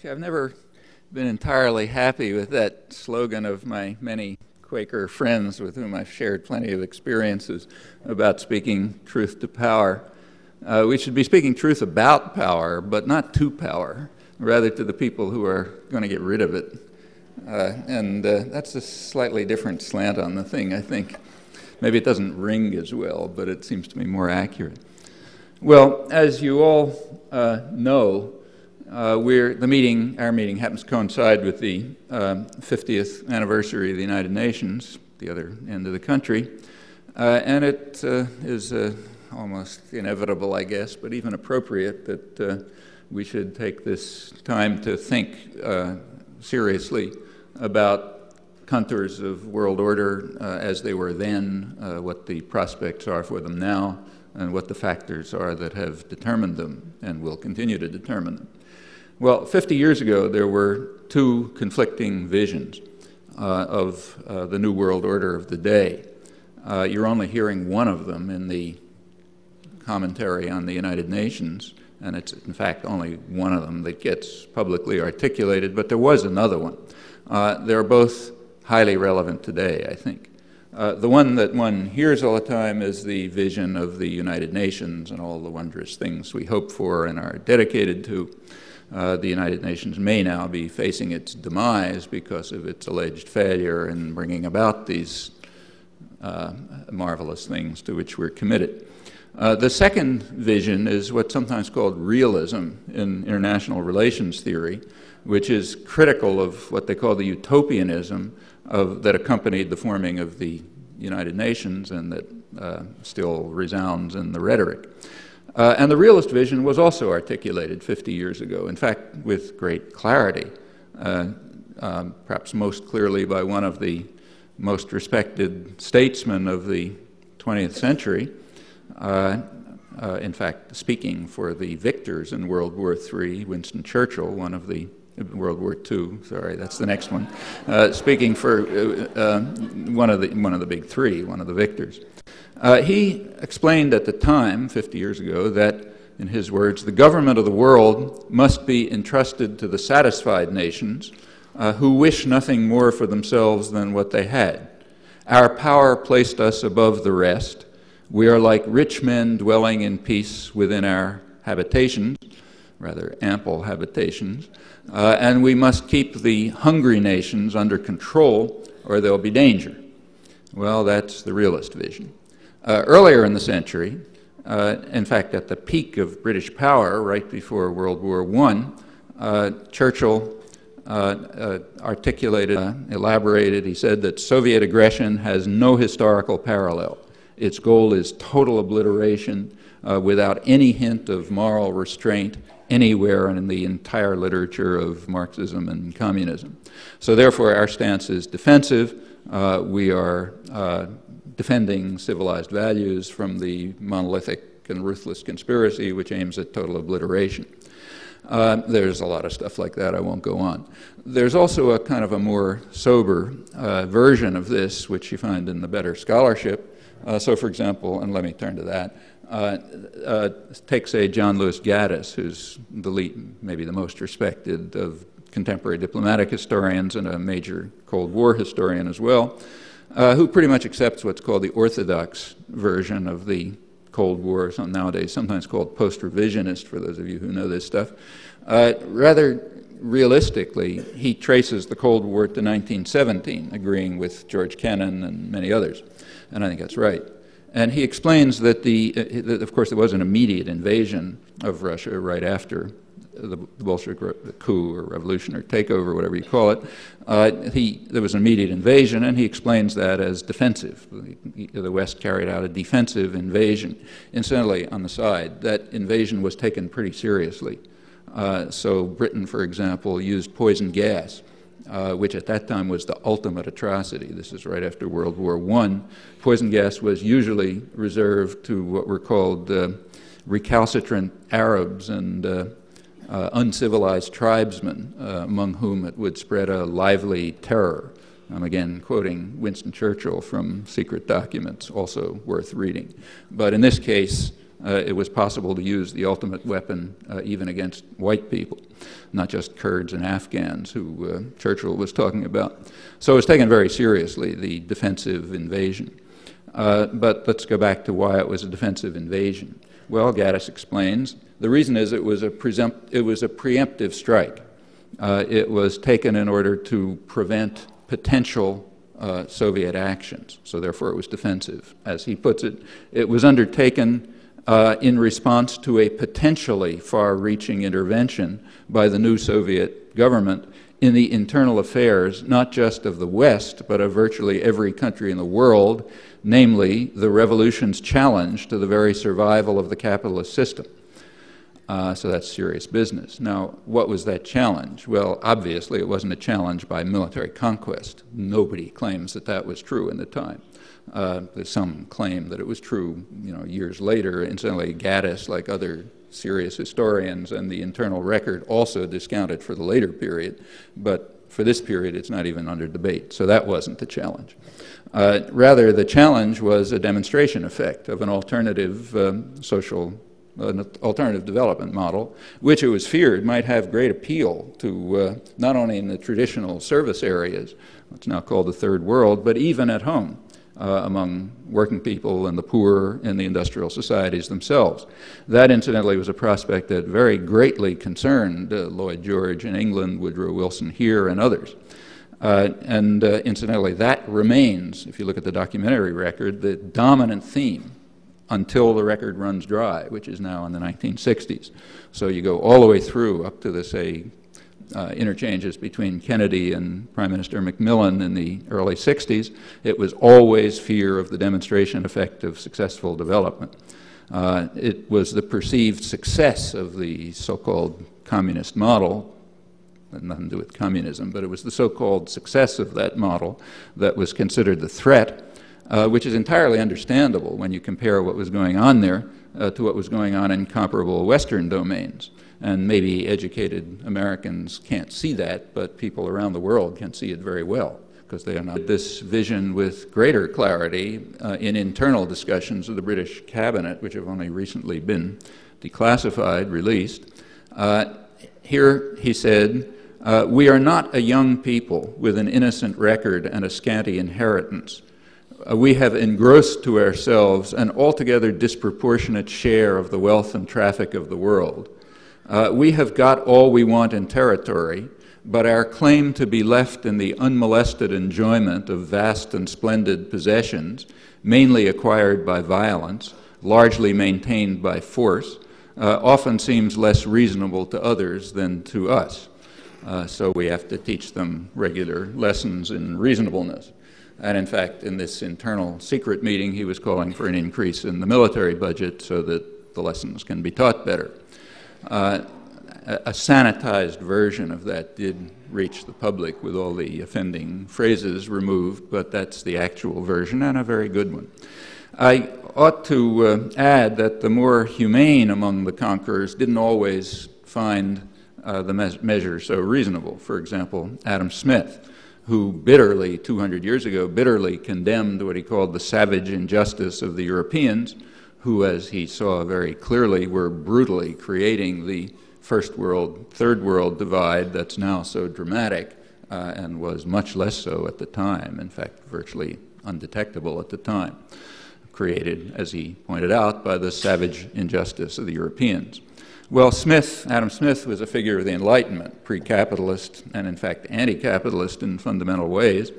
I've never been entirely happy with that slogan of my many Quaker friends with whom I've shared plenty of experiences about speaking truth to power. We should be speaking truth about power, but not to power, rather to the people who are going to get rid of it. That's a slightly different slant on the thing, I think. Maybe it doesn't ring as well, but it seems to me more accurate. Well, as you all know, our meeting happens to coincide with the 50th anniversary of the United Nations, the other end of the country, and it is almost inevitable, I guess, but even appropriate that we should take this time to think seriously about contours of world order as they were then, what the prospects are for them now, and what the factors are that have determined them and will continue to determine them. Well, 50 years ago, there were two conflicting visions of the new world order of the day. You're only hearing one of them in the commentary on the United Nations, and it's in fact only one of them that gets publicly articulated, but there was another one. They're both highly relevant today, I think. The one that one hears all the time is the vision of the United Nations and all the wondrous things we hope for and are dedicated to. The United Nations may now be facing its demise because of its alleged failure in bringing about these marvelous things to which we're committed. The second vision is what's sometimes called realism in international relations theory, which is critical of what they call the utopianism that accompanied the forming of the United Nations and that still resounds in the rhetoric. And the realist vision was also articulated 50 years ago, in fact, with great clarity, perhaps most clearly by one of the most respected statesmen of the 20th century, in fact, speaking for the victors in World War III, Winston Churchill, one of the World War II, sorry, that's the next one, speaking for one of the big three, one of the victors. He explained at the time, 50 years ago, that, in his words, the government of the world must be entrusted to the satisfied nations who wish nothing more for themselves than what they had. Our power placed us above the rest. We are like rich men dwelling in peace within our habitations, rather ample habitations, and we must keep the hungry nations under control or there'll be danger. Well, that's the realist vision. Earlier in the century, in fact at the peak of British power, right before World War I, Churchill articulated, elaborated, he said that Soviet aggression has no historical parallel. Its goal is total obliteration without any hint of moral restraint anywhere in the entire literature of Marxism and communism. So therefore our stance is defensive. We are defending civilized values from the monolithic and ruthless conspiracy which aims at total obliteration. There's a lot of stuff like that, I won't go on. There's also a kind of a more sober version of this, which you find in the better scholarship. So for example, and let me turn to that, take, say, John Lewis Gaddis, who's the lead, maybe the most respected of contemporary diplomatic historians and a major Cold War historian as well, who pretty much accepts what's called the orthodox version of the Cold War, nowadays sometimes called post-revisionist, for those of you who know this stuff. Rather realistically, he traces the Cold War to 1917, agreeing with George Kennan and many others, and I think that's right. And he explains that, of course, there was an immediate invasion of Russia right after the Bolshevik coup or revolution or takeover, whatever you call it. There was an immediate invasion, and he explains that as defensive. The West carried out a defensive invasion. Incidentally, on the side, that invasion was taken pretty seriously. So Britain, for example, used poison gas, which at that time was the ultimate atrocity. This is right after World War I. Poison gas was usually reserved to what were called recalcitrant Arabs and uncivilized tribesmen, among whom it would spread a lively terror. I'm again quoting Winston Churchill from secret documents, also worth reading. But in this case, it was possible to use the ultimate weapon even against white people, not just Kurds and Afghans who Churchill was talking about. So it was taken very seriously, the defensive invasion. But let's go back to why it was a defensive invasion. Well, Gaddis explains, the reason is it was a preemptive strike. It was taken in order to prevent potential Soviet actions, so therefore it was defensive. As he puts it, it was undertaken in response to a potentially far-reaching intervention by the new Soviet government in the internal affairs, not just of the West, but of virtually every country in the world, namely the revolution's challenge to the very survival of the capitalist system. So that's serious business. Now, what was that challenge? Well, obviously it wasn't a challenge by military conquest. Nobody claims that that was true in the time. There's some claim that it was true, years later. Incidentally, Gaddis, like other serious historians, and the internal record also discounted for the later period, but for this period it's not even under debate. So that wasn't the challenge. Rather, the challenge was a demonstration effect of an alternative an alternative development model, which it was feared might have great appeal to not only in the traditional service areas, what's now called the Third World, but even at home among working people and the poor and the industrial societies themselves. That, incidentally, was a prospect that very greatly concerned Lloyd George in England, Woodrow Wilson here, and others. Incidentally, that remains, if you look at the documentary record, the dominant theme until the record runs dry, which is now in the 1960s. So you go all the way through up to the, say, interchanges between Kennedy and Prime Minister Macmillan in the early 60s, it was always fear of the demonstration effect of successful development. It was the perceived success of the so-called communist model, had nothing to do with communism, but it was the so-called success of that model that was considered the threat, which is entirely understandable when you compare what was going on there to what was going on in comparable Western domains. And maybe educated Americans can't see that, but people around the world can see it very well, because they are not. This vision with greater clarity in internal discussions of the British cabinet, which have only recently been declassified, released. Here he said, "We are not a young people with an innocent record and a scanty inheritance. We have engrossed to ourselves an altogether disproportionate share of the wealth and traffic of the world. We have got all we want in territory, but our claim to be left in the unmolested enjoyment of vast and splendid possessions, mainly acquired by violence, largely maintained by force, often seems less reasonable to others than to us. So we have to teach them regular lessons in reasonableness." And in fact, in this internal secret meeting, he was calling for an increase in the military budget so that the lessons can be taught better. A sanitized version of that did reach the public with all the offending phrases removed, but that's the actual version, and a very good one. I ought to add that the more humane among the conquerors didn't always find the measure so reasonable. For example, Adam Smith, who bitterly, 200 years ago, bitterly condemned what he called the savage injustice of the Europeans, who, as he saw very clearly, were brutally creating the first world, third world divide that's now so dramatic and was much less so at the time, in fact, virtually undetectable at the time, created, as he pointed out, by the savage injustice of the Europeans. Well, Adam Smith was a figure of the Enlightenment, pre-capitalist and, in fact, anti-capitalist in fundamental ways.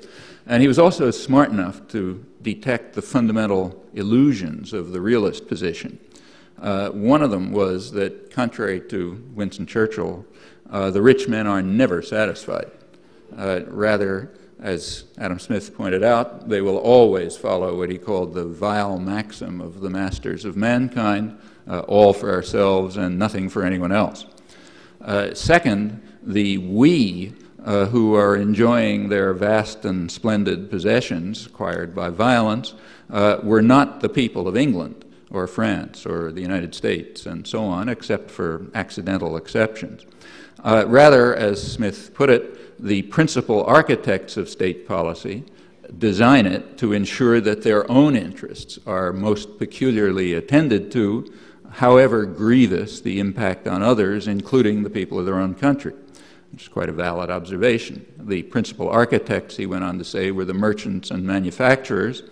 And he was also smart enough to detect the fundamental illusions of the realist position. One of them was that, contrary to Winston Churchill, the rich men are never satisfied. Rather, as Adam Smith pointed out, they will always follow what he called the vile maxim of the masters of mankind, all for ourselves and nothing for anyone else. Second, the we who are enjoying their vast and splendid possessions acquired by violence were not the people of England or France or the United States and so on, except for accidental exceptions. Rather, as Smith put it, the principal architects of state policy design it to ensure that their own interests are most peculiarly attended to, however grievous the impact on others, including the people of their own country, which is quite a valid observation. The principal architects, he went on to say, were the merchants and manufacturers.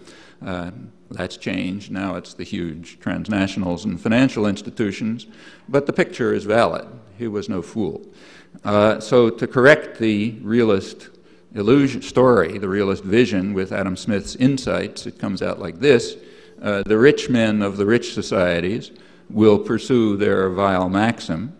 That's changed. Now it's the huge transnationals and financial institutions, but the picture is valid. He was no fool. So to correct the realist story, the realist vision with Adam Smith's insights, it comes out like this. The rich men of the rich societies will pursue their vile maxim,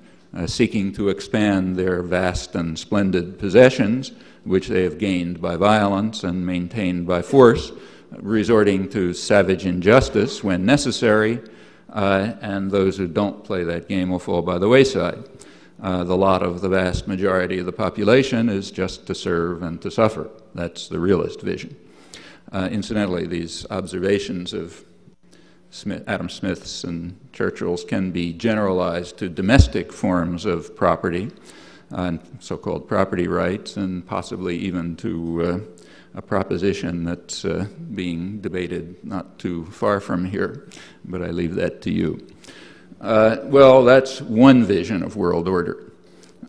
seeking to expand their vast and splendid possessions, which they have gained by violence and maintained by force, resorting to savage injustice when necessary, and those who don't play that game will fall by the wayside. The lot of the vast majority of the population is just to serve and to suffer. That's the realist vision. Incidentally, these observations of Adam Smith's and Churchill's can be generalized to domestic forms of property, so-called property rights, and possibly even to a proposition that's being debated not too far from here, but I leave that to you. Well, that's one vision of world order.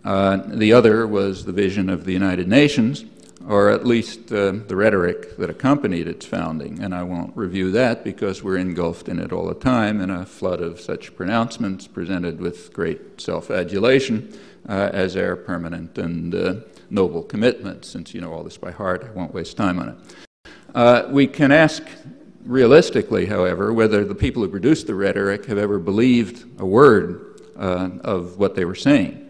The other was the vision of the United Nations, or at least the rhetoric that accompanied its founding, and I won't review that because we're engulfed in it all the time in a flood of such pronouncements presented with great self-adulation as our permanent and noble commitment. Since you know all this by heart, I won't waste time on it. We can ask realistically, however, whether the people who produced the rhetoric have ever believed a word of what they were saying.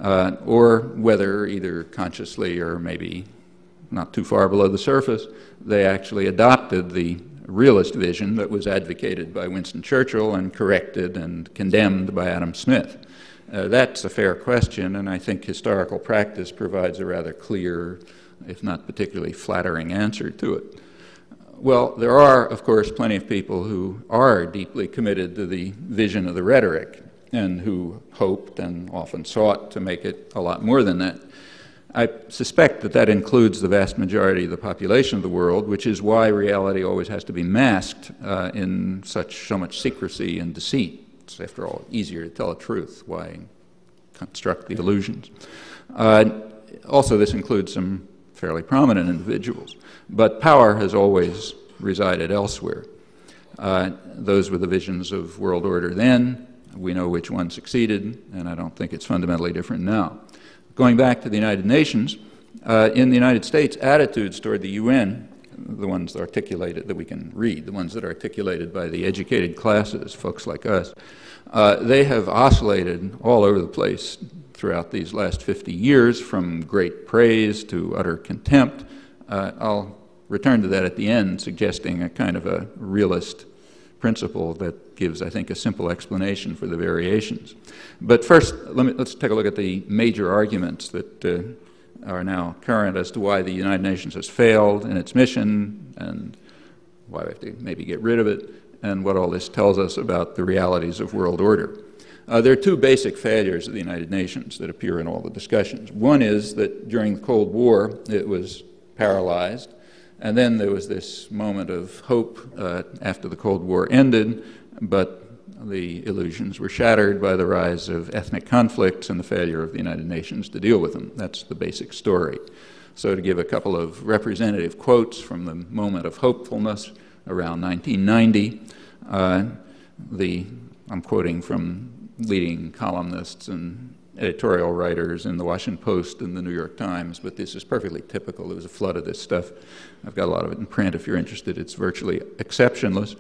or whether either consciously or maybe not too far below the surface, they actually adopted the realist vision that was advocated by Winston Churchill and corrected and condemned by Adam Smith. That's a fair question, and I think historical practice provides a rather clear, if not particularly flattering answer to it. Well, there are, of course, plenty of people who are deeply committed to the vision of the rhetoric and who hoped and often sought to make it a lot more than that. I suspect that that includes the vast majority of the population of the world, which is why reality always has to be masked in so much secrecy and deceit. It's, after all, easier to tell the truth. Why construct the illusions? Also, this includes some fairly prominent individuals. But power has always resided elsewhere. Those were the visions of world order then. We know which one succeeded, and I don't think it's fundamentally different now. Going back to the United Nations, in the United States, attitudes toward the UN, the ones articulated that we can read, the ones that are articulated by the educated classes, folks like us, they have oscillated all over the place throughout these last 50 years, from great praise to utter contempt. I'll return to that at the end, suggesting a kind of a realist principle that gives, I think, a simple explanation for the variations. But first, let's take a look at the major arguments that are now current as to why the United Nations has failed in its mission and why we have to maybe get rid of it, and what all this tells us about the realities of world order. There are two basic failures of the United Nations that appear in all the discussions. One is that during the Cold War, it was paralyzed, and then there was this moment of hope after the Cold War ended, but the illusions were shattered by the rise of ethnic conflicts and the failure of the United Nations to deal with them. That's the basic story. So to give a couple of representative quotes from the moment of hopefulness around 1990, I'm quoting from leading columnists and editorial writers in the Washington Post and the New York Times, but this is perfectly typical. There was a flood of this stuff. I've got a lot of it in print if you're interested. It's virtually exceptionless.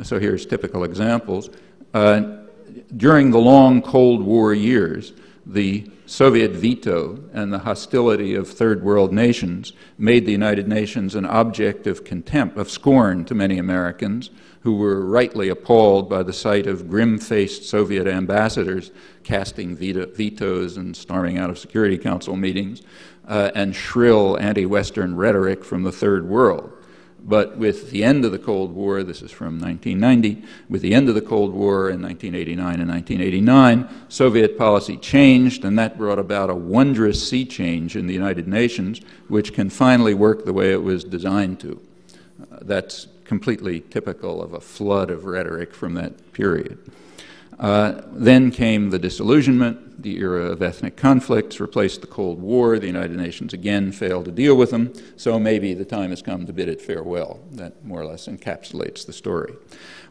So here's typical examples. During the long Cold War years, the Soviet veto and the hostility of third world nations made the United Nations an object of contempt, of scorn to many Americans who were rightly appalled by the sight of grim-faced Soviet ambassadors casting vetoes and storming out of Security Council meetings and shrill anti-Western rhetoric from the third world. But with the end of the Cold War, this is from 1990, with the end of the Cold War in 1989 and 1989, Soviet policy changed, and that brought about a wondrous sea change in the United Nations, which can finally work the way it was designed to. That's completely typical of a flood of rhetoric from that period. Then came the disillusionment. The era of ethnic conflicts replaced the Cold War. The United Nations again failed to deal with them, so maybe the time has come to bid it farewell. That more or less encapsulates the story.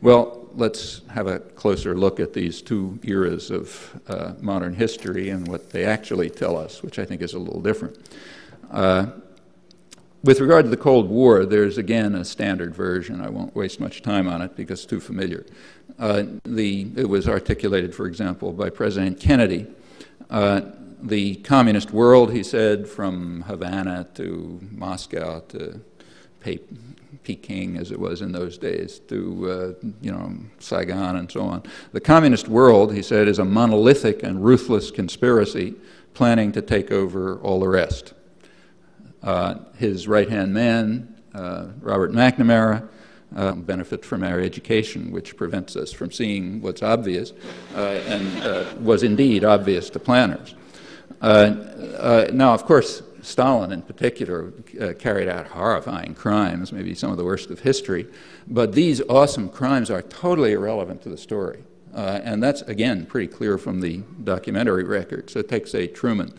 Well, let's have a closer look at these two eras of modern history and what they actually tell us, which I think is a little different. With regard to the Cold War, there's again a standard version. I won't waste much time on it because it's too familiar. It was articulated, for example, by President Kennedy. The communist world, he said, from Havana to Moscow to Peking, as it was in those days, to Saigon and so on. The communist world, he said, is a monolithic and ruthless conspiracy planning to take over all the rest. His right-hand man, Robert McNamara, benefit from our education, which prevents us from seeing what's obvious, and was indeed obvious to planners. Now, of course, Stalin in particular carried out horrifying crimes, maybe some of the worst of history, but these awesome crimes are totally irrelevant to the story. And that's, again, pretty clear from the documentary record. So take, say, Truman.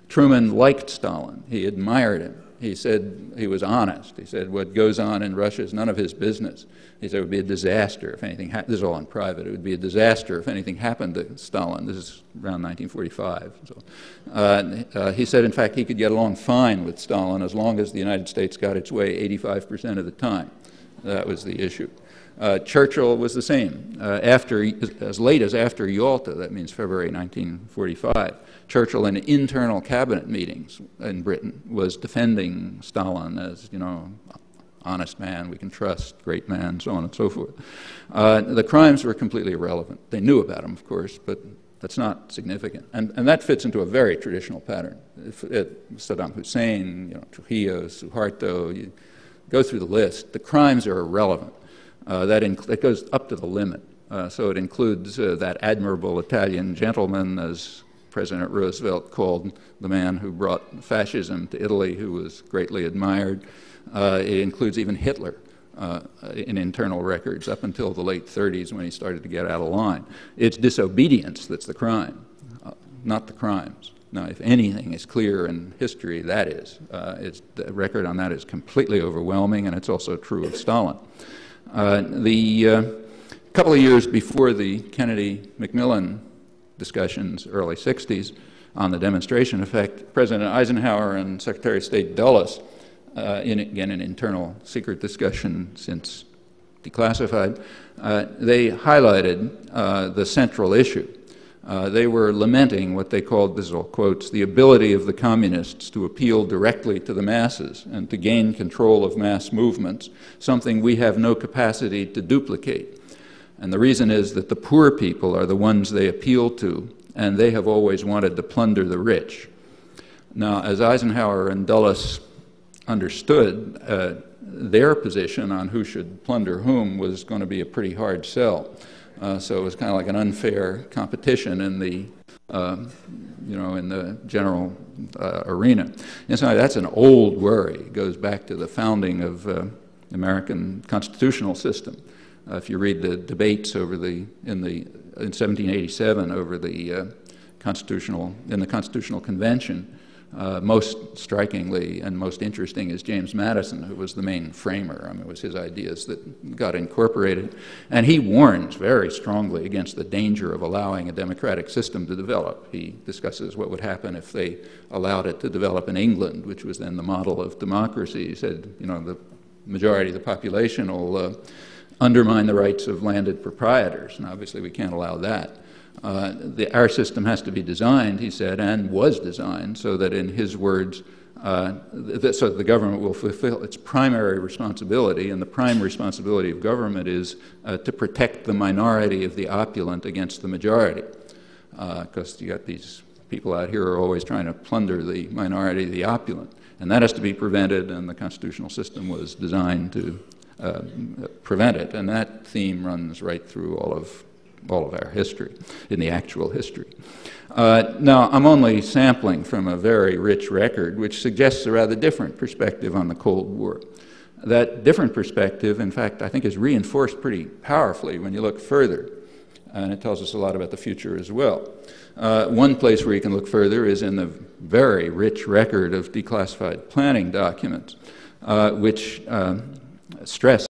Truman liked Stalin. He admired him. He said he was honest. He said what goes on in Russia is none of his business. He said it would be a disaster if anything happened. This is all in private. It would be a disaster if anything happened to Stalin. This is around 1945. So, he said, in fact, he could get along fine with Stalin as long as the United States got its way 85% of the time. That was the issue. Churchill was the same. As late as after Yalta, that means February 1945, Churchill in internal cabinet meetings in Britain was defending Stalin as, you know, honest man, we can trust, great man, so on and so forth. The crimes were completely irrelevant. They knew about them, of course, but that's not significant. And that fits into a very traditional pattern. Saddam Hussein, you know, Trujillo, Suharto, you go through the list. The crimes are irrelevant. That goes up to the limit. So it includes that admirable Italian gentleman, as President Roosevelt called the man who brought fascism to Italy, who was greatly admired. It includes even Hitler in internal records up until the late 30s when he started to get out of line. It's disobedience that's the crime, not the crimes. Now, if anything is clear in history, that is. The record on that is completely overwhelming, and it's also true of Stalin. A couple of years before the Kennedy-Macmillan discussions, early 60s, on the demonstration effect, President Eisenhower and Secretary of State Dulles, again an internal secret discussion since declassified, they highlighted the central issue. They were lamenting what they called, this is all quotes, the ability of the communists to appeal directly to the masses and to gain control of mass movements, something we have no capacity to duplicate. And the reason is that the poor people are the ones they appeal to, and they have always wanted to plunder the rich. Now, as Eisenhower and Dulles understood, their position on who should plunder whom was going to be a pretty hard sell. So it was kind of like an unfair competition in the, in the general arena. And so that's an old worry. It goes back to the founding of the American constitutional system. If you read the debates over in 1787 over the constitutional convention, most strikingly and most interesting is James Madison, who was the main framer. I mean, it was his ideas that got incorporated. And he warns very strongly against the danger of allowing a democratic system to develop. He discusses what would happen if they allowed it to develop in England, which was then the model of democracy. He said, you know, the majority of the population will undermine the rights of landed proprietors, and obviously we can't allow that. Our system has to be designed, he said, and was designed, so that in his words, so that the government will fulfill its primary responsibility, and the prime responsibility of government is to protect the minority of the opulent against the majority. Because you got these people out here who are always trying to plunder the minority of the opulent. And that has to be prevented, and the constitutional system was designed to prevent it. And that theme runs right through all of our history, in the actual history. Now, I'm only sampling from a very rich record, which suggests a rather different perspective on the Cold War. That different perspective, in fact, I think is reinforced pretty powerfully when you look further, and it tells us a lot about the future as well. One place where you can look further is in the very rich record of declassified planning documents, which stress